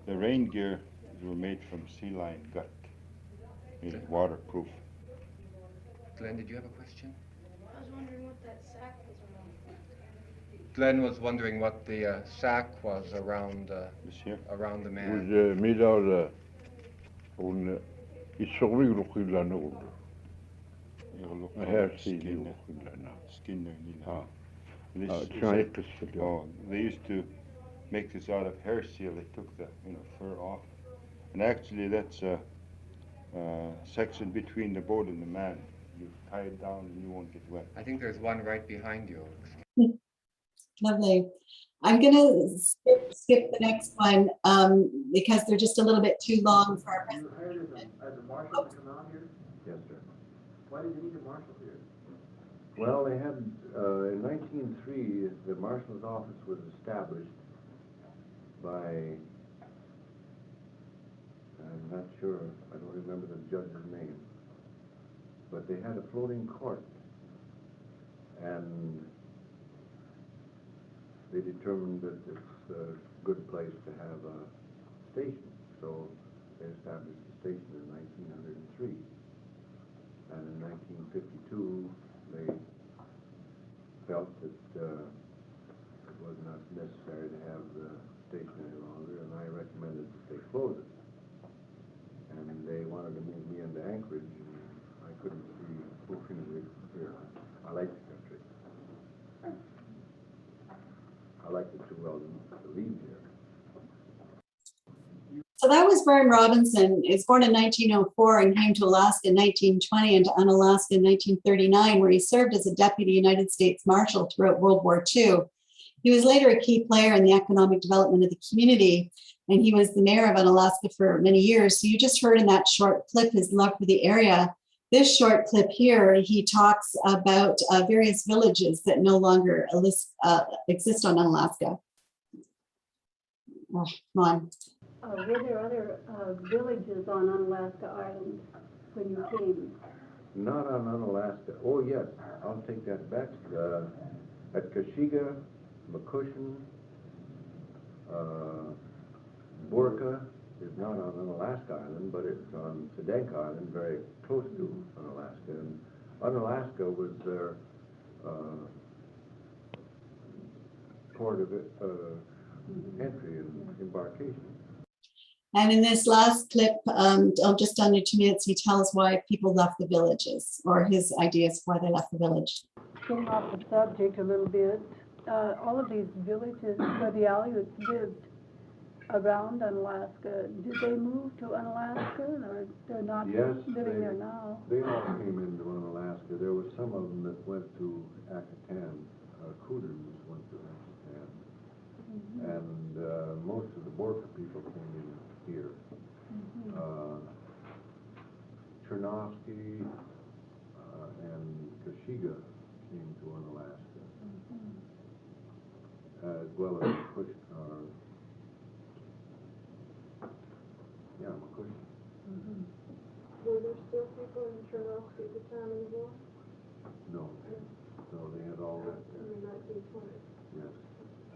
The rain gear were made from sea lion gut, made it waterproof. Glenn, did you have a question? I was wondering what that sack was around. Glenn was wondering what the sack was around This here? around the It man. was made out of it's so big. I have seen you. Skin Ah. This, they used to make this out of hair seal. They took the fur off, and actually that's a section between the boat and the man. You tie it down and you won't get wet. I think there's one right behind you. Lovely. I'm gonna skip the next one because they're just a little bit too long for our presentation. As a marshal to come out here? Yes, sir. Why did you need a marshal here? Well, they had, in 1903, the marshal's office was established by, I'm not sure, I don't remember the judge's name, but they had a floating court, and they determined that it's a good place to have a station, so they established the station in 1903. And in 1952, they felt that it was not necessary to have the station any longer, and I recommended that they close it. And they wanted to move me into Anchorage, and I couldn't see moving away from here. I like the country. I like it too well to leave here. So that was Vern Robinson. He was born in 1904 and came to Alaska in 1920 and to Unalaska in 1939, where he served as a deputy United States Marshal throughout World War II. He was later a key player in the economic development of the community, and he was the mayor of Unalaska for many years. So you just heard in that short clip his love for the area. This short clip here, he talks about various villages that no longer exist on Unalaska. Oh, come on. Were there other villages on Unalaska Island when you came? Not on Unalaska. Oh, yes, I'll take that back. At Kashiga, McCushion, Borka is not on Unalaska Island, but it's on Sedenka Island, very close to Unalaska. And Unalaska was their port of entry and embarkation. And in this last clip, just under 2 minutes, he tells why people left the villages, or his ideas for why they left the village. Getting off the subject a little bit, all of these villages where the Aleuts lived around Unalaska, did they move to Unalaska, or they're not living there now? They all came into Unalaska. There were some of them that went to Acatan. Cooters went to Acatan. And most of the Borka people came in here. Chernovsky and Kashiga came to Unalaska, as well as McCushion. McCushion. Were there still people in Chernovsky at the time of the war? No, they had all that there. In the 1920s? Yes.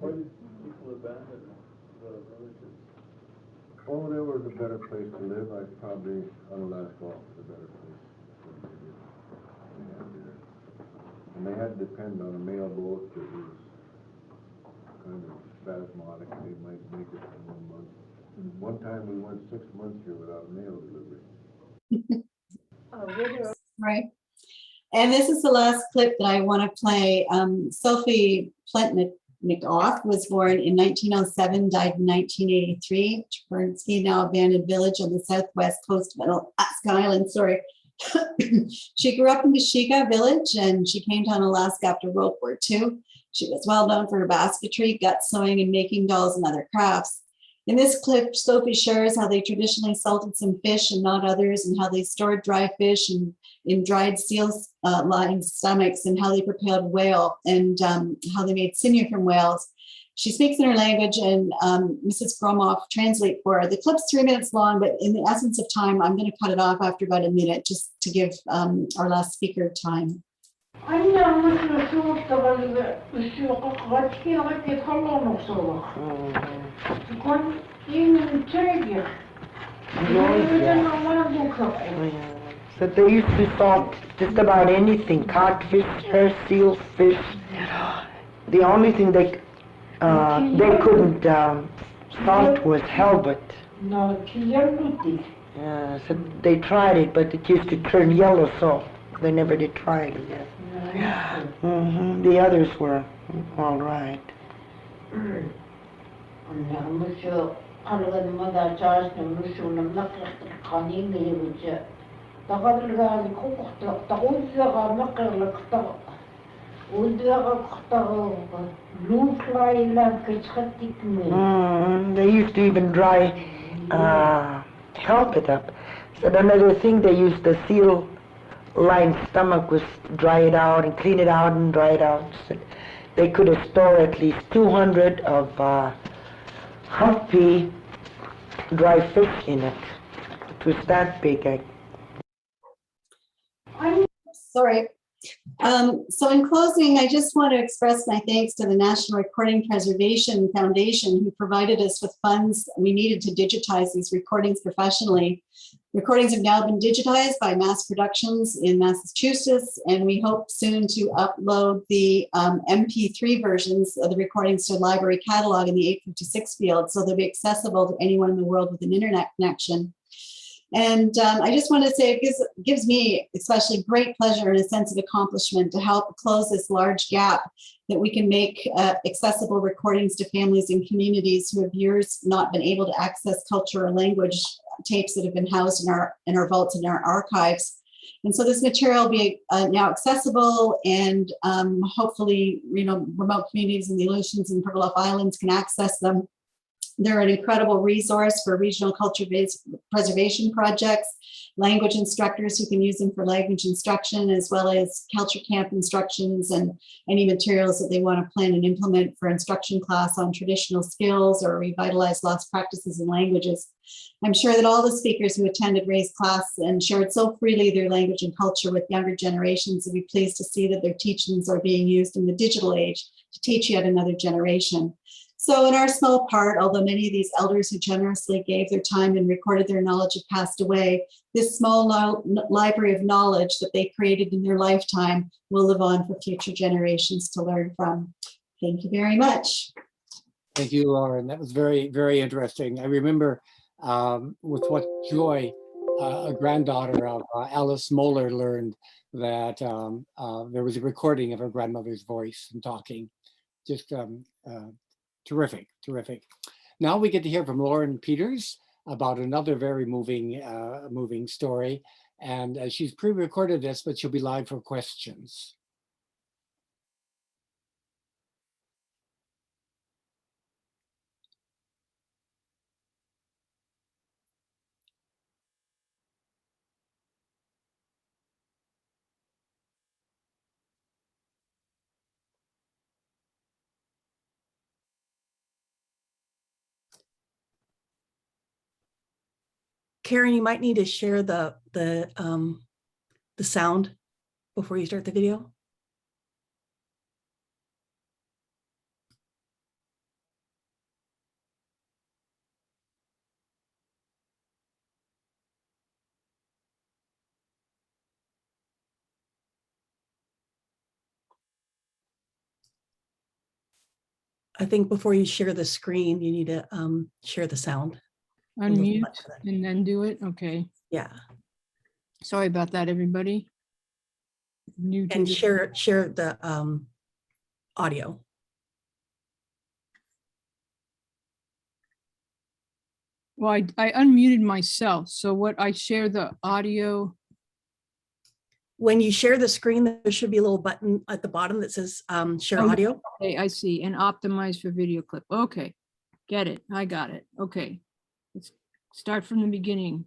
Why did people abandon the villages? Oh, there was a better place to live. Unalaska was a better place than they had there. And they had to depend on a mail boat that was kind of spasmodic. They might make it for 1 month. One time we went 6 months here without mail delivery. Right. And this is the last clip that I want to play. Sophia Plentnikoff was born in 1907, died in 1983. Chernsky, now abandoned village on the southwest coast of Alaska Island. Sorry. She grew up in Kashiga village, and she came to Unalaska after World War II. She was well known for her basketry, gut sewing, and making dolls and other crafts. In this clip, Sophie shares how they traditionally salted some fish and not others, and how they stored dry fish and in dried seal lined stomachs, and how they prepared whale, and how they made sinew from whales. She speaks in her language, and Mrs. Gromoff translate for her. The clip's 3 minutes long, but in the essence of time, I'm going to cut it off after about a minute, just to give our last speaker time. So they used to salt just about anything, codfish, hair seals, fish. The only thing they couldn't salt was halibut. So they tried it, but it used to turn yellow, so they never did try it again. The others were all right. They used to even dry halibut up. So another thing they used, the seal lined stomach, was dry it out and clean it out and dry it out. So they could have stored at least 200 of humpy dry fish in it. It was that big. Sorry. So in closing, I just want to express my thanks to the National Recording Preservation Foundation, who provided us with funds we needed to digitize these recordings professionally. Recordings have now been digitized by Mass Productions in Massachusetts, and we hope soon to upload the MP3 versions of the recordings to a library catalog in the 856 field, so they'll be accessible to anyone in the world with an internet connection. And I just want to say it gives me especially great pleasure and a sense of accomplishment to help close this large gap, that we can make accessible recordings to families and communities who have years not been able to access culture or language tapes that have been housed in our vaults and our archives. And so this material will be now accessible, and hopefully, remote communities in the Aleutians and Pribilof Islands can access them. They're an incredible resource for regional culture-based preservation projects, language instructors who can use them for language instruction, as well as culture camp instructions and any materials that they want to plan and implement for instruction class on traditional skills or revitalize lost practices and languages. I'm sure that all the speakers who attended Ray's class and shared so freely their language and culture with younger generations will be pleased to see that their teachings are being used in the digital age to teach yet another generation. So in our small part, although many of these elders who generously gave their time and recorded their knowledge have passed away, this small library of knowledge that they created in their lifetime will live on for future generations to learn from. Thank you very much. Thank you, Lauren. That was very, very interesting. I remember with what joy a granddaughter of Alice Moeller learned that there was a recording of her grandmother's voice and talking. Just terrific, terrific. Now we get to hear from Lauren Peters about another very moving story. And she's pre-recorded this, but she'll be live for questions. Karen, you might need to share the sound before you start the video. I think before you share the screen, you need to share the sound. Unmute and then do it. Okay. Yeah. Sorry about that, everybody. New And share the audio. Well, I unmuted myself. So what, I share the audio. When you share the screen, there should be a little button at the bottom that says share audio. Okay, I see. And optimize for video clip. Okay. Get it. I got it. Okay. Let's start from the beginning.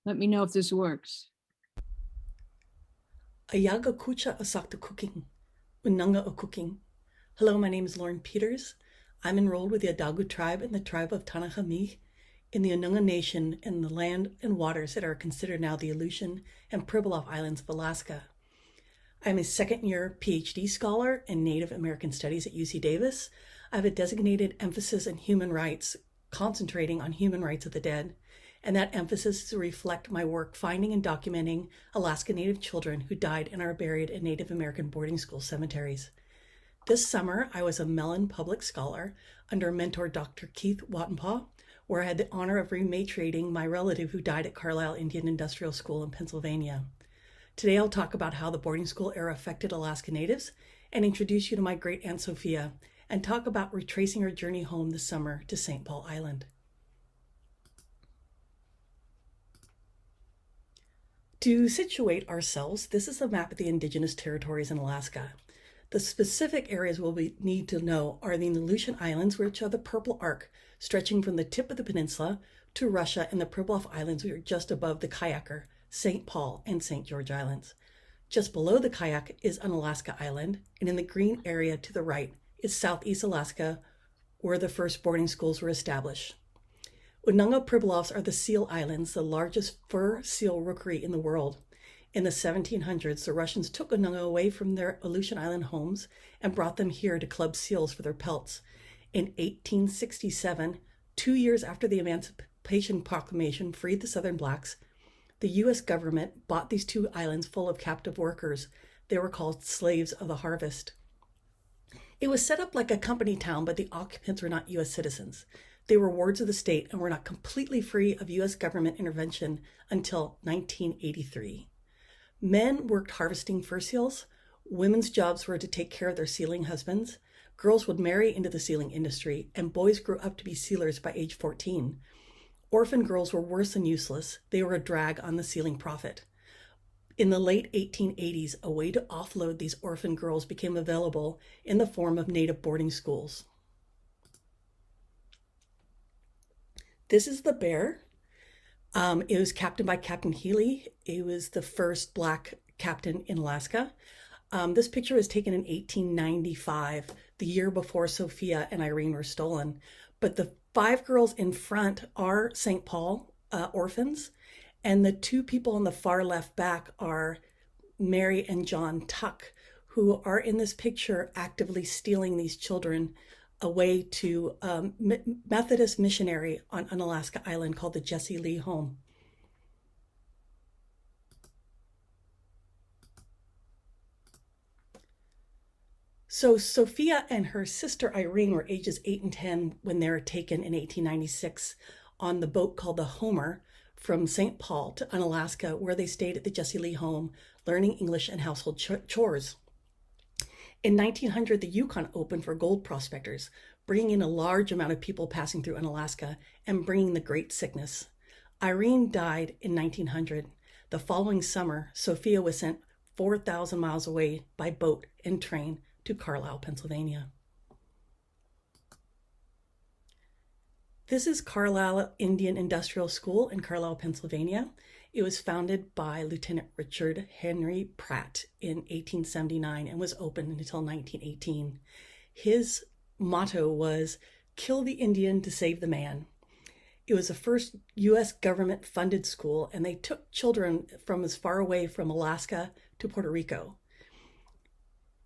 Let me know if this works. Ayaga kucha asakta cooking. Unanga o cooking. Hello, my name is Lauren Peters. I'm enrolled with the Adagu tribe and the tribe of Tanahami in the Unanga Nation in the land and waters that are considered now the Aleutian and Pribilof Islands of Alaska. I'm a second-year PhD scholar in Native American Studies at UC Davis. I have a designated emphasis in human rights, concentrating on human rights of the dead, and that emphasis is to reflect my work finding and documenting Alaska Native children who died and are buried in Native American boarding school cemeteries. This summer, I was a Mellon Public Scholar under mentor Dr. Keith Wattenpaugh, where I had the honor of rematriating my relative who died at Carlyle Indian Industrial School in Pennsylvania. Today, I'll talk about how the boarding school era affected Alaska Natives and introduce you to my great Aunt Sophia and talk about retracing her journey home this summer to St. Paul Island. To situate ourselves, this is a map of the indigenous territories in Alaska. The specific areas we'll need to know are the Aleutian Islands, which are the purple arc, stretching from the tip of the peninsula to Russia, and the Pribilof Islands, which are just above the Kayaker, St. Paul, and St. George Islands. Just below the Kayak is Unalaska Island, and in the green area to the right is Southeast Alaska, where the first boarding schools were established. Unanga Pribilofs are the Seal Islands, the largest fur seal rookery in the world. In the 1700s, the Russians took Unanga away from their Aleutian Island homes and brought them here to club seals for their pelts. In 1867, 2 years after the Emancipation Proclamation freed the Southern blacks, the U.S. government bought these 2 islands full of captive workers. They were called slaves of the harvest. It was set up like a company town, but the occupants were not U.S. citizens. They were wards of the state and were not completely free of U.S. government intervention until 1983. Men worked harvesting fur seals. Women's jobs were to take care of their sealing husbands. Girls would marry into the sealing industry, and boys grew up to be sealers by age 14. Orphan girls were worse than useless. They were a drag on the sealing profit. In the late 1880s, a way to offload these orphan girls became available in the form of native boarding schools. This is the Bear. It was captained by Captain Healy. He was the first Black captain in Alaska. This picture was taken in 1895, the year before Sophia and Irene were stolen. But the 5 girls in front are St. Paul orphans, and the 2 people on the far left back are Mary and John Tuck, who are in this picture actively stealing these children away to a Methodist missionary on Unalaska Island called the Jesse Lee Home. So Sophia and her sister Irene were ages 8 and 10 when they were taken in 1896 on the boat called the Homer from St. Paul to Unalaska, where they stayed at the Jesse Lee Home, learning English and household chores. In 1900, the Yukon opened for gold prospectors, bringing in a large amount of people passing through Unalaska and bringing the Great Sickness. Irene died in 1900. The following summer, Sophia was sent 4,000 miles away by boat and train to Carlyle, Pennsylvania. This is Carlyle Indian Industrial School in Carlyle, Pennsylvania. It was founded by Lieutenant Richard Henry Pratt in 1879 and was open until 1918. His motto was, "Kill the Indian to save the man." It was the first U.S. government-funded school, and they took children from as far away from Alaska to Puerto Rico.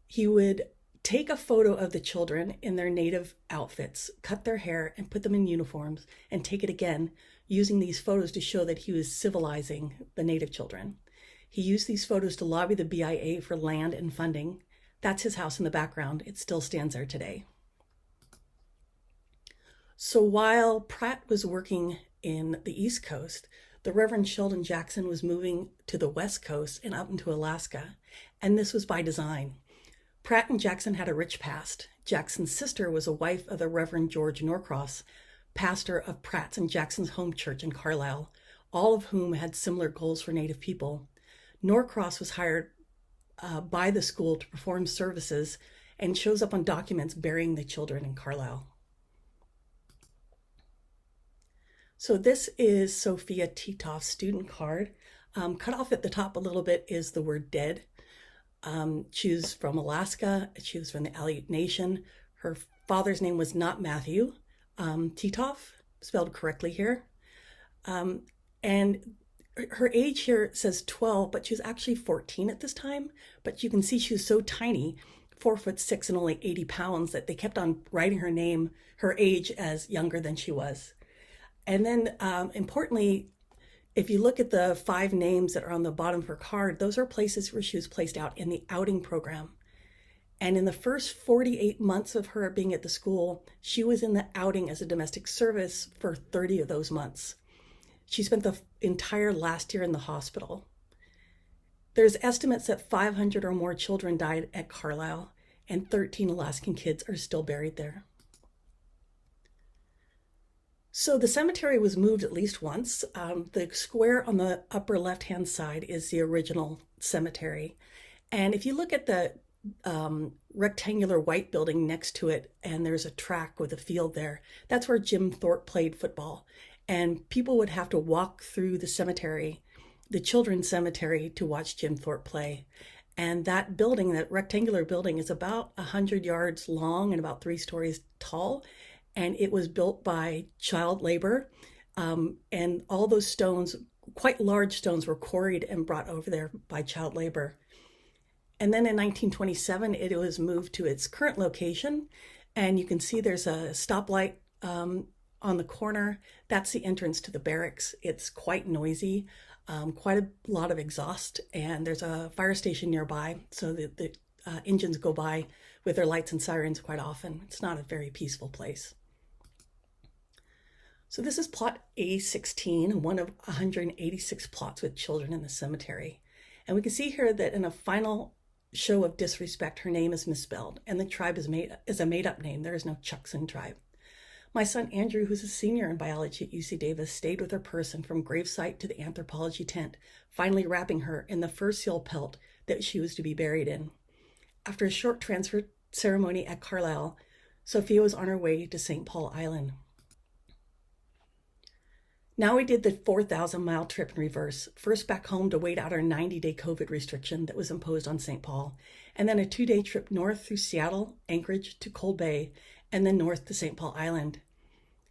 He would take a photo of the children in their native outfits, cut their hair, and put them in uniforms, and take it again, using these photos to show that he was civilizing the native children. He used these photos to lobby the BIA for land and funding. That's his house in the background. It still stands there today. So while Pratt was working in the East Coast, the Reverend Sheldon Jackson was moving to the West Coast and up into Alaska, and this was by design. Pratt and Jackson had a rich past. Jackson's sister was a wife of the Reverend George Norcross, pastor of Pratt's and Jackson's home church in Carlyle, all of whom had similar goals for Native people. Norcross was hired by the school to perform services and shows up on documents burying the children in Carlyle. So this is Sophia Titov's student card. Cut off at the top a little bit is the word dead. She was from Alaska. She was from the Aleut Nation. Her father's name was not Matthew. Titov, spelled correctly here. And her age here says 12, but she was actually 14 at this time. But you can see she was so tiny, 4'6" and only 80 pounds, that they kept on writing her name, her age, as younger than she was. And then importantly, if you look at the 5 names that are on the bottom of her card, those are places where she was placed out in the outing program. And in the first 48 months of her being at the school, she was in the outing as a domestic service for 30 of those months. She spent the entire last year in the hospital. There's estimates that 500 or more children died at Carlyle, and 13 Alaskan kids are still buried there. So the cemetery was moved at least once. The square on the upper left-hand side is the original cemetery. And if you look at the rectangular white building next to it, and there's a track with a field there, that's where Jim Thorpe played football. And people would have to walk through the cemetery, the children's cemetery, to watch Jim Thorpe play. And that building, that rectangular building, is about 100 yards long and about 3 stories tall. And it was built by child labor. And all those stones, quite large stones, were quarried and brought over there by child labor. And then in 1927, it was moved to its current location. And you can see there's a stoplight on the corner. That's the entrance to the barracks. It's quite noisy, quite a lot of exhaust, and there's a fire station nearby, so the engines go by with their lights and sirens quite often. It's not a very peaceful place. So this is plot A16, one of 186 plots with children in the cemetery. And we can see here that in a final show of disrespect, her name is misspelled, and the tribe is a made-up name. There is no Chuckson tribe. My son Andrew, who's a senior in biology at UC Davis, stayed with her person from gravesite to the anthropology tent, finally wrapping her in the fur seal pelt that she was to be buried in. After a short transfer ceremony at Carlyle, Sophia was on her way to St. Paul Island. Now we did the 4,000-mile trip in reverse, first back home to wait out our 90-day COVID restriction that was imposed on St. Paul, and then a 2-day trip north through Seattle, Anchorage to Cold Bay, and then north to St. Paul Island.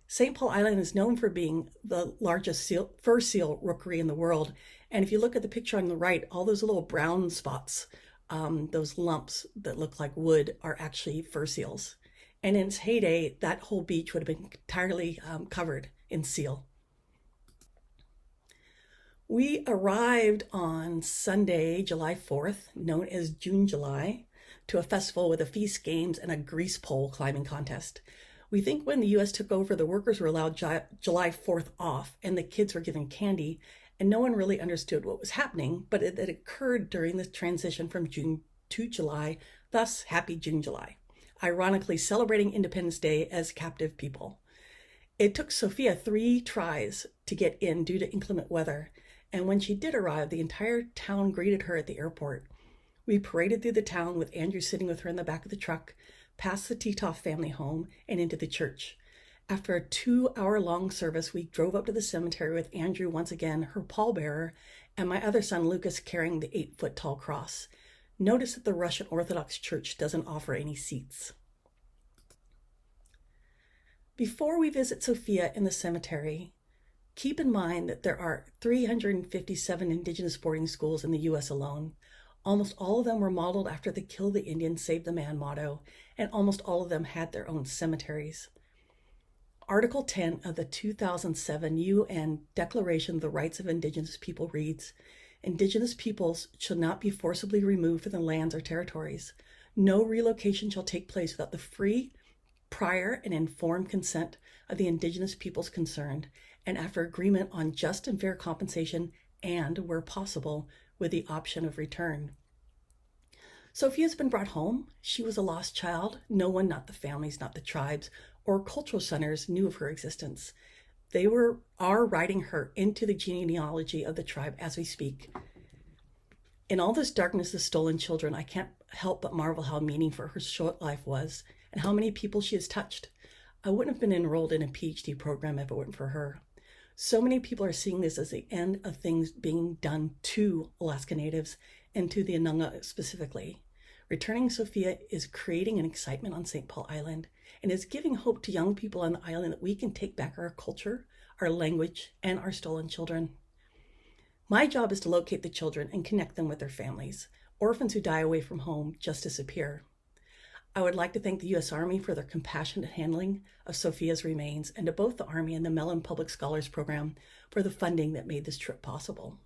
St. Paul Island is known for being the largest fur seal rookery in the world. And if you look at the picture on the right, all those little brown spots, those lumps that look like wood, are actually fur seals. And in its heyday, that whole beach would have been entirely covered in seal. We arrived on Sunday, July 4th, known as June July, to a festival with a feast, games, and a grease pole climbing contest. We think when the U.S. took over, the workers were allowed July 4th off, and the kids were given candy, and no one really understood what was happening, but it occurred during the transition from June to July, thus Happy June July, ironically celebrating Independence Day as captive people. It took Sophia 3 tries to get in due to inclement weather, and when she did arrive, the entire town greeted her at the airport. We paraded through the town with Andrew sitting with her in the back of the truck, past the Titov family home, and into the church. After a 2-hour-long service, we drove up to the cemetery with Andrew once again, her pallbearer, and my other son Lucas carrying the 8-foot-tall cross. Notice that the Russian Orthodox Church doesn't offer any seats. Before we visit Sophia in the cemetery, keep in mind that there are 357 indigenous boarding schools in the U.S. alone. Almost all of them were modeled after the Kill the Indian, Save the Man motto, and almost all of them had their own cemeteries. Article 10 of the 2007 UN Declaration of the Rights of Indigenous People reads, "Indigenous peoples shall not be forcibly removed from the lands or territories. No relocation shall take place without the free, prior, and informed consent of the indigenous peoples concerned, and after agreement on just and fair compensation and, where possible, with the option of return." Sophia's been brought home. She was a lost child. No one, not the families, not the tribes, or cultural centers, knew of her existence. They are writing her into the genealogy of the tribe as we speak. In all this darkness of stolen children, I can't help but marvel how meaningful her short life was and how many people she has touched. I wouldn't have been enrolled in a PhD program if it weren't for her. So many people are seeing this as the end of things being done to Alaska Natives and to the Unangax specifically. Returning Sophia is creating an excitement on St. Paul Island and is giving hope to young people on the island that we can take back our culture, our language, and our stolen children. My job is to locate the children and connect them with their families. Orphans who die away from home just disappear. I would like to thank the U.S. Army for their compassionate handling of Sophia's remains, and to both the Army and the Mellon Public Scholars Program for the funding that made this trip possible.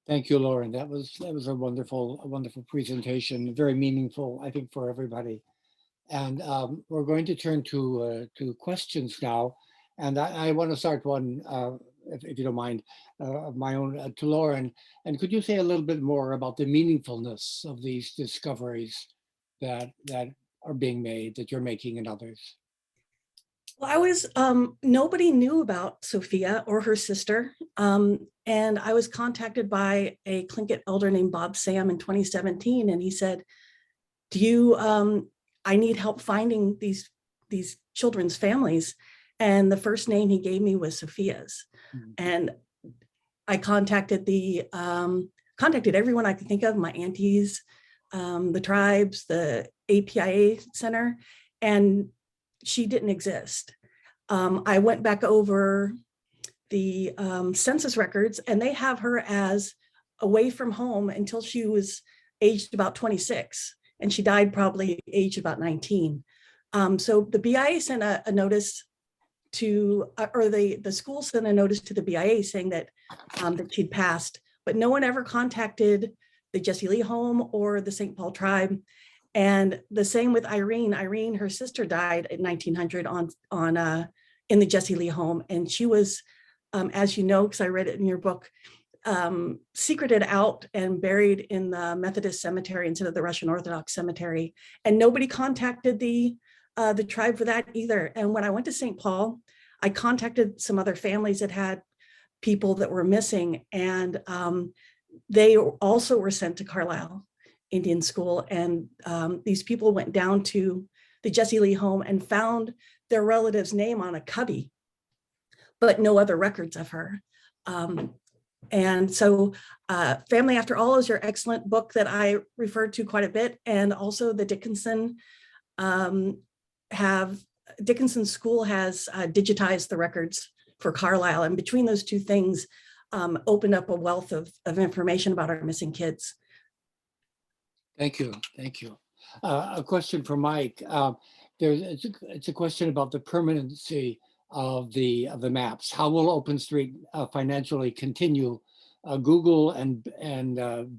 Thank you, Lauren. That was a wonderful presentation, very meaningful, I think, for everybody. And we're going to turn to questions now. And I want to start one, if you don't mind, of my own to Lauren. And could you say a little bit more about the meaningfulness of these discoveries that are being made, that you're making, and others? Well, nobody knew about Sophia or her sister. And I was contacted by a Tlingit elder named Bob Sam in 2017. And he said, I need help finding these children's families. And the first name he gave me was Sophia's. Mm-hmm. And I contacted everyone I could think of, my aunties, the tribes, the APIA Center, and she didn't exist. I went back over the census records, and they have her as away from home until she was aged about 26, and she died probably aged about 19. So the BIA sent a notice to, or the school sent a notice to the BIA saying that she'd passed, but no one ever contacted the Jesse Lee home or the St. Paul tribe. And the same with Irene. Irene, her sister, died in 1900 in the Jesse Lee home, and she was, as you know, because I read it in your book, secreted out and buried in the Methodist cemetery instead of the Russian Orthodox cemetery. And nobody contacted the tribe for that either. And when I went to St. Paul, I contacted some other families that had people that were missing, and they also were sent to Carlyle Indian School. And these people went down to the Jesse Lee home and found their relative's name on a cubby, but no other records of her. And so Family After All is your excellent book that I referred to quite a bit. And also the Dickinson Dickinson School has digitized the records for Carlyle. And between those two things opened up a wealth of information about our missing kids. Thank you. A question for Mike. It's a question about the permanency of the maps. How will OpenStreet financially continue? Google and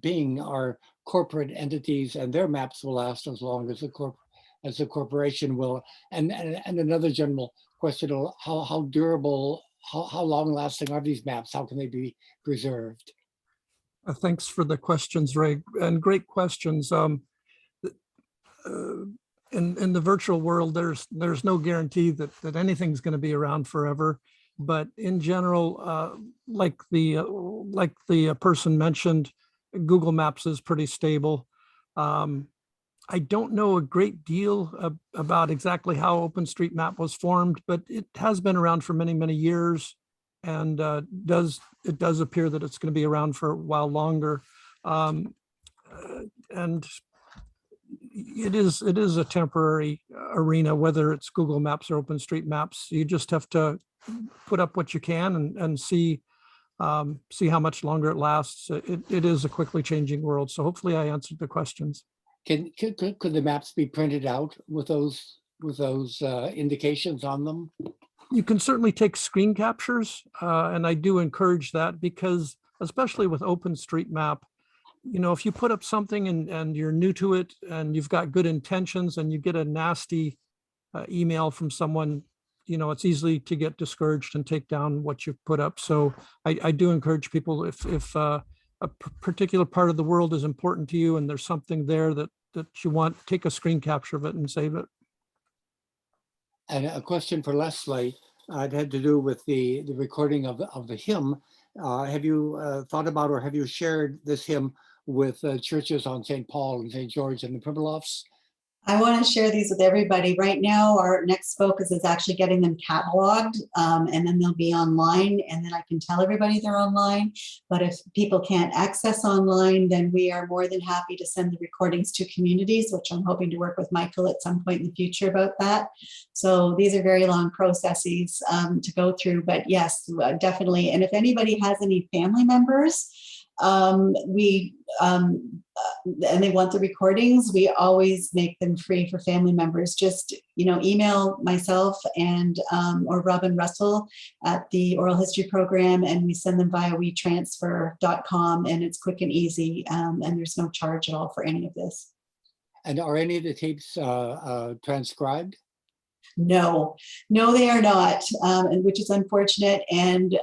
Bing are corporate entities, and their maps will last as long as the corporation will. And another general question: how durable, how long lasting are these maps? How can they be preserved? Thanks for the questions, Ray, and great questions. in the virtual world, there's no guarantee that anything's going to be around forever. But in general, like the person mentioned, Google Maps is pretty stable. I don't know a great deal about exactly how OpenStreetMap was formed, but it has been around for many, many years, and it does appear that it's going to be around for a while longer. And it is a temporary arena, whether it's Google Maps or OpenStreetMaps. You just have to put up what you can and see how much longer it lasts. It is a quickly changing world. So hopefully I answered the questions. Could the maps be printed out with those indications on them? You can certainly take screen captures, and I do encourage that, because especially with OpenStreetMap, you know, if you put up something and you're new to it and you've got good intentions and you get a nasty email from someone, you know, it's easy to get discouraged and take down what you've put up. So I do encourage people, if a particular part of the world is important to you and there's something there that you want, take a screen capture of it and save it. And a question for Leslie. It had to do with the recording of the hymn. Have you thought about, or have you shared this hymn with churches on St. Paul and St. George and the Pribilofs? I want to share these with everybody. Right now, our next focus is actually getting them cataloged, and then they'll be online, and then I can tell everybody they're online. But if people can't access online, then we are more than happy to send the recordings to communities, which I'm hoping to work with Michael at some point in the future about that. So these are very long processes to go through, but yes, definitely. And if anybody has any family members, and they want the recordings, we always make them free for family members. Just, you know, email myself and or Robin Russell at the Oral History Program, and we send them via WeTransfer.com, and it's quick and easy, and there's no charge at all for any of this. And are any of the tapes transcribed? No, they are not, and which is unfortunate. And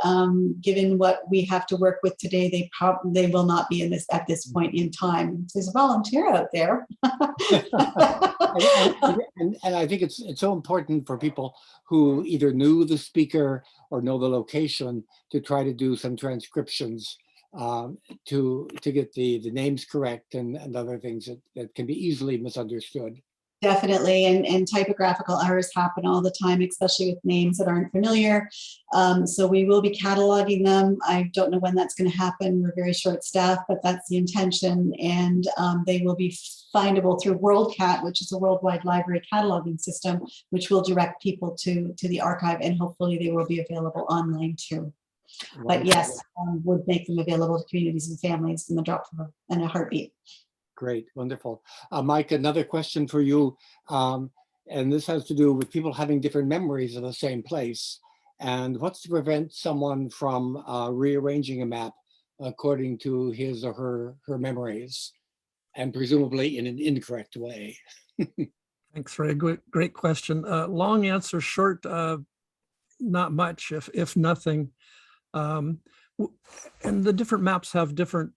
given what we have to work with today, they will not be in this at this point in time. There's a volunteer out there. and I think it's so important for people who either knew the speaker or know the location to try to do some transcriptions to get the names correct and other things that can be easily misunderstood. Definitely, and typographical errors happen all the time, especially with names that aren't familiar. So we will be cataloging them. I don't know when that's going to happen. We're very short-staffed, but that's the intention. And they will be findable through WorldCat, which is a worldwide library cataloging system, which will direct people to the archive, and hopefully they will be available online too. But yes, would make them available to communities and families in the drop of a heartbeat. Great, wonderful. Mike, another question for you, and this has to do with people having different memories of the same place. And what's to prevent someone from rearranging a map according to his or her memories, and presumably in an incorrect way? Thanks, Ray. Great question. Long answer, short, not much, if nothing. And the different maps have different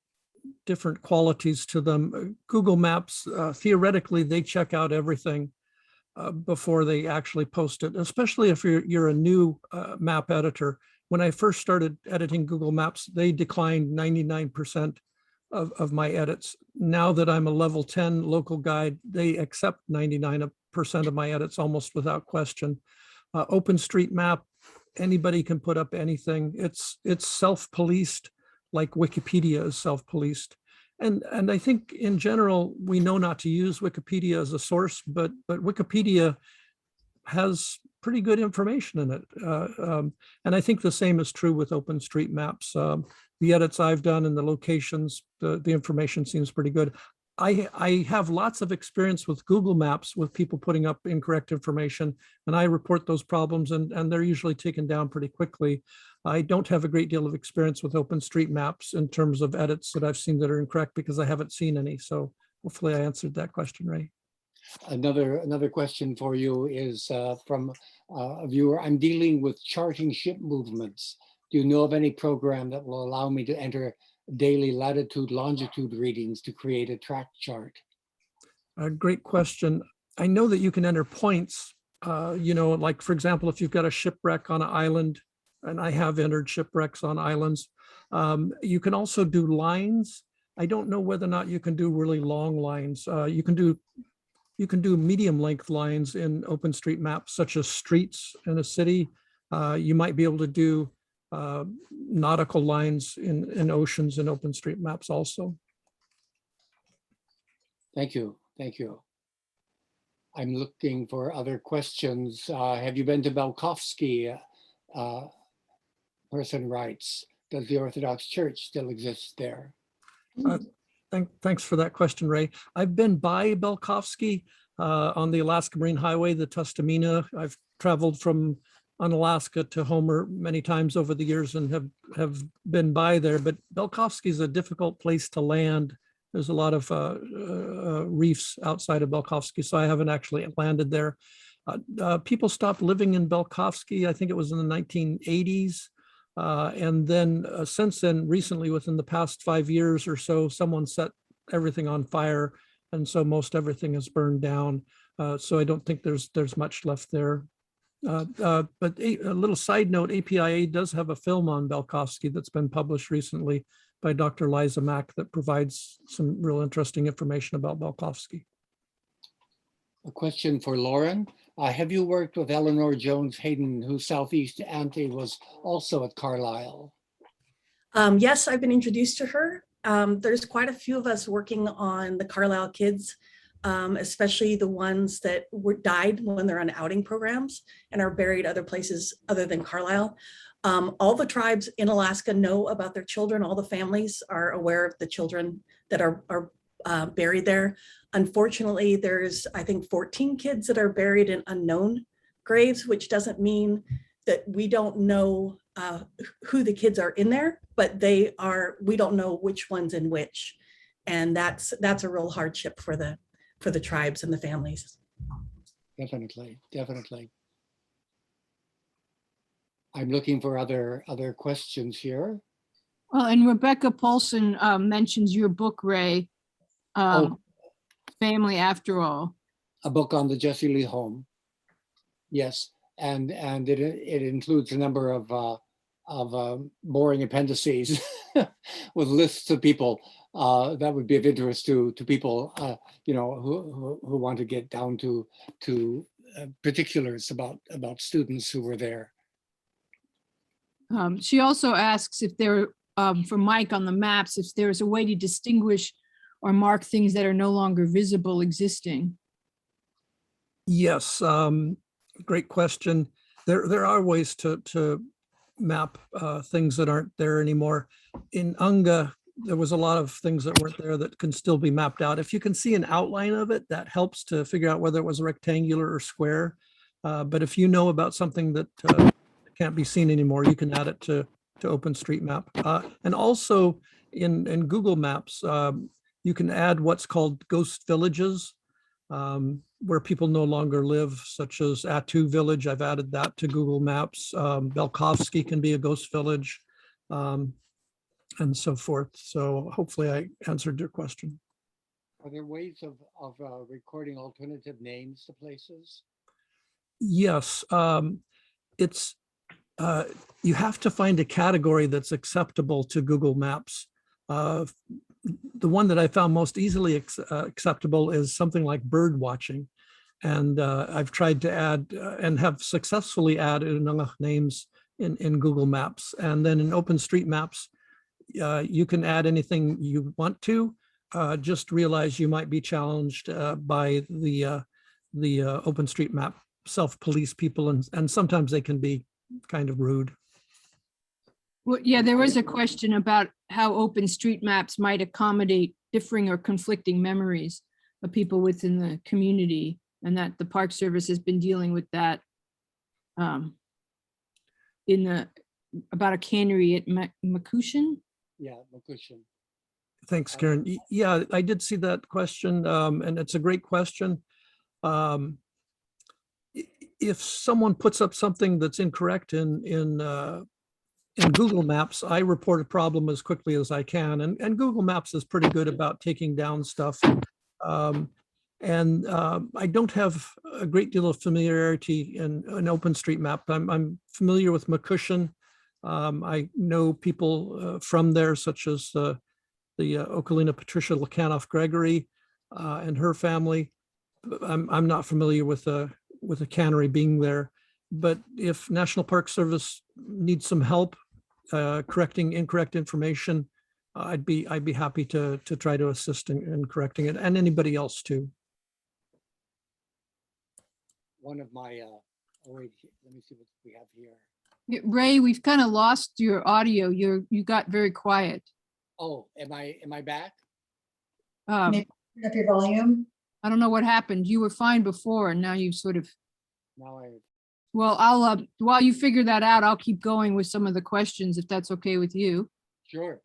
qualities to them. Google Maps, theoretically, they check out everything before they actually post it, especially if you're a new map editor. When I first started editing Google Maps, they declined 99% of my edits. Now that I'm a level 10 local guide, they accept 99% of my edits almost without question. OpenStreetMap, anybody can put up anything. It's self-policed, like Wikipedia is self-policed. And I think in general, we know not to use Wikipedia as a source, but Wikipedia has pretty good information in it. And I think the same is true with OpenStreetMaps. The edits I've done and the locations, the information seems pretty good. I have lots of experience with Google Maps with people putting up incorrect information, and I report those problems, and they're usually taken down pretty quickly. I don't have a great deal of experience with OpenStreetMaps in terms of edits that I've seen that are incorrect, because I haven't seen any. So hopefully I answered that question, Ray. Another question for you is from a viewer. I'm dealing with charting ship movements. Do you know of any program that will allow me to enter daily latitude, longitude readings to create a track chart? A great question. I know that you can enter points, like for example, if you've got a shipwreck on an island, and I have entered shipwrecks on islands, you can also do lines. I don't know whether or not you can do really long lines. You can do medium length lines in OpenStreetMap, such as streets in a city. You might be able to do nautical lines in oceans in OpenStreetMaps also. Thank you. Thank you. I'm looking for other questions. Have you been to Belkovsky? Person writes, does the Orthodox Church still exist there? Thanks for that question, Ray. I've been by Belkovsky on the Alaska Marine Highway, the Tustamina. I've traveled from Unalaska to Homer many times over the years and have been by there, but Belkovsky is a difficult place to land. There's a lot of reefs outside of Belkovsky, so I haven't actually landed there. People stopped living in Belkovsky, I think it was in the 1980s. And then since then, recently, within the past 5 years or so, someone set everything on fire. And so most everything is burned down. So I don't think there's much left there. But a little side note, APIA does have a film on Belkovsky that's been published recently by Dr. Liza Mack that provides some real interesting information about Belkovsky. A question for Lauren. Have you worked with Eleanor Jones Hayden, whose Southeast auntie was also at Carlyle? Yes, I've been introduced to her. There's quite a few of us working on the Carlyle kids, especially the ones that died when they're on outing programs and are buried other places other than Carlyle. All the tribes in Alaska know about their children. All the families are aware of the children that are buried there. Unfortunately, there's, I think, 14 kids that are buried in unknown graves, which doesn't mean that we don't know who the kids are in there, but we don't know which one's in which. And that's a real hardship for the tribes and the families. Definitely, definitely. I'm looking for other questions here. Well, and Rebecca Polson mentions your book, Ray, Family After All. A book on the Jesse Lee home. Yes, and it includes a number of boring appendices with lists of people that would be of interest to people who want to get down to particulars about students who were there. She also asks if there, for Mike on the maps, if there's a way to distinguish or mark things that are no longer visible existing. Yes, great question. There are ways to map things that aren't there anymore. In Unga, there was a lot of things that weren't there that can still be mapped out. If you can see an outline of it, that helps to figure out whether it was rectangular or square. But if you know about something that can't be seen anymore, you can add it to OpenStreetMap. And also in Google Maps, you can add what's called ghost villages, where people no longer live, such as Atu Village. I've added that to Google Maps. Belkovsky can be a ghost village, and so forth. So hopefully I answered your question. Are there ways of recording alternative names to places? Yes, you have to find a category that's acceptable to Google Maps. The one that I found most easily acceptable is something like bird watching. And I've tried to add and have successfully added names in Google Maps. And then in OpenStreetMaps, you can add anything you want to. Just realize you might be challenged by the OpenStreetMap self-police people, and sometimes they can be kind of rude. Well, yeah, there was a question about how OpenStreetMaps might accommodate differing or conflicting memories of people within the community, and that the Park Service has been dealing with that about a cannery at Makushin. Yeah, Makushin. Thanks, Karen. Yeah, I did see that question, and it's a great question. If someone puts up something that's incorrect in Google Maps, I report a problem as quickly as I can, and Google Maps is pretty good about taking down stuff. And I don't have a great deal of familiarity in OpenStreetMap. I'm familiar with McCushion. I know people from there, such as the Okolina Patricia Lakanov Gregory and her family. I'm not familiar with a cannery being there, but if National Park Service needs some help correcting incorrect information, I'd be happy to try to assist in correcting it, and anybody else too. One of my, oh wait, let me see what we have here. Yeah, Ray, we've kind of lost your audio. You got very quiet. Oh, am I back? Maybe turn up your volume. I don't know what happened. You were fine before, and now you've sort of. Now I. Well, I'll while you figure that out, I'll keep going with some of the questions if that's okay with you. Sure.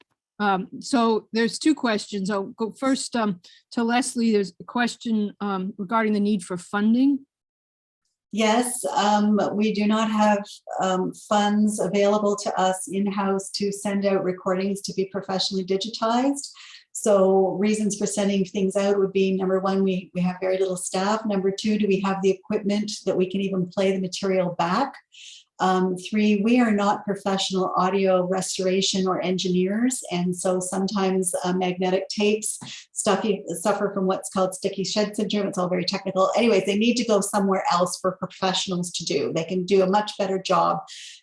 So there's two questions. I'll go first to Leslie. There's a question regarding the need for funding. Yes, we do not have funds available to us in-house to send out recordings to be professionally digitized. So reasons for sending things out would be, number one, we have very little staff. Number two, do we have the equipment that we can even play the material back? Three, we are not professional audio restoration or engineers, and so sometimes magnetic tapes suffer from what's called sticky shed syndrome. It's all very technical. Anyways, they need to go somewhere else for professionals to do. They can do a much better job.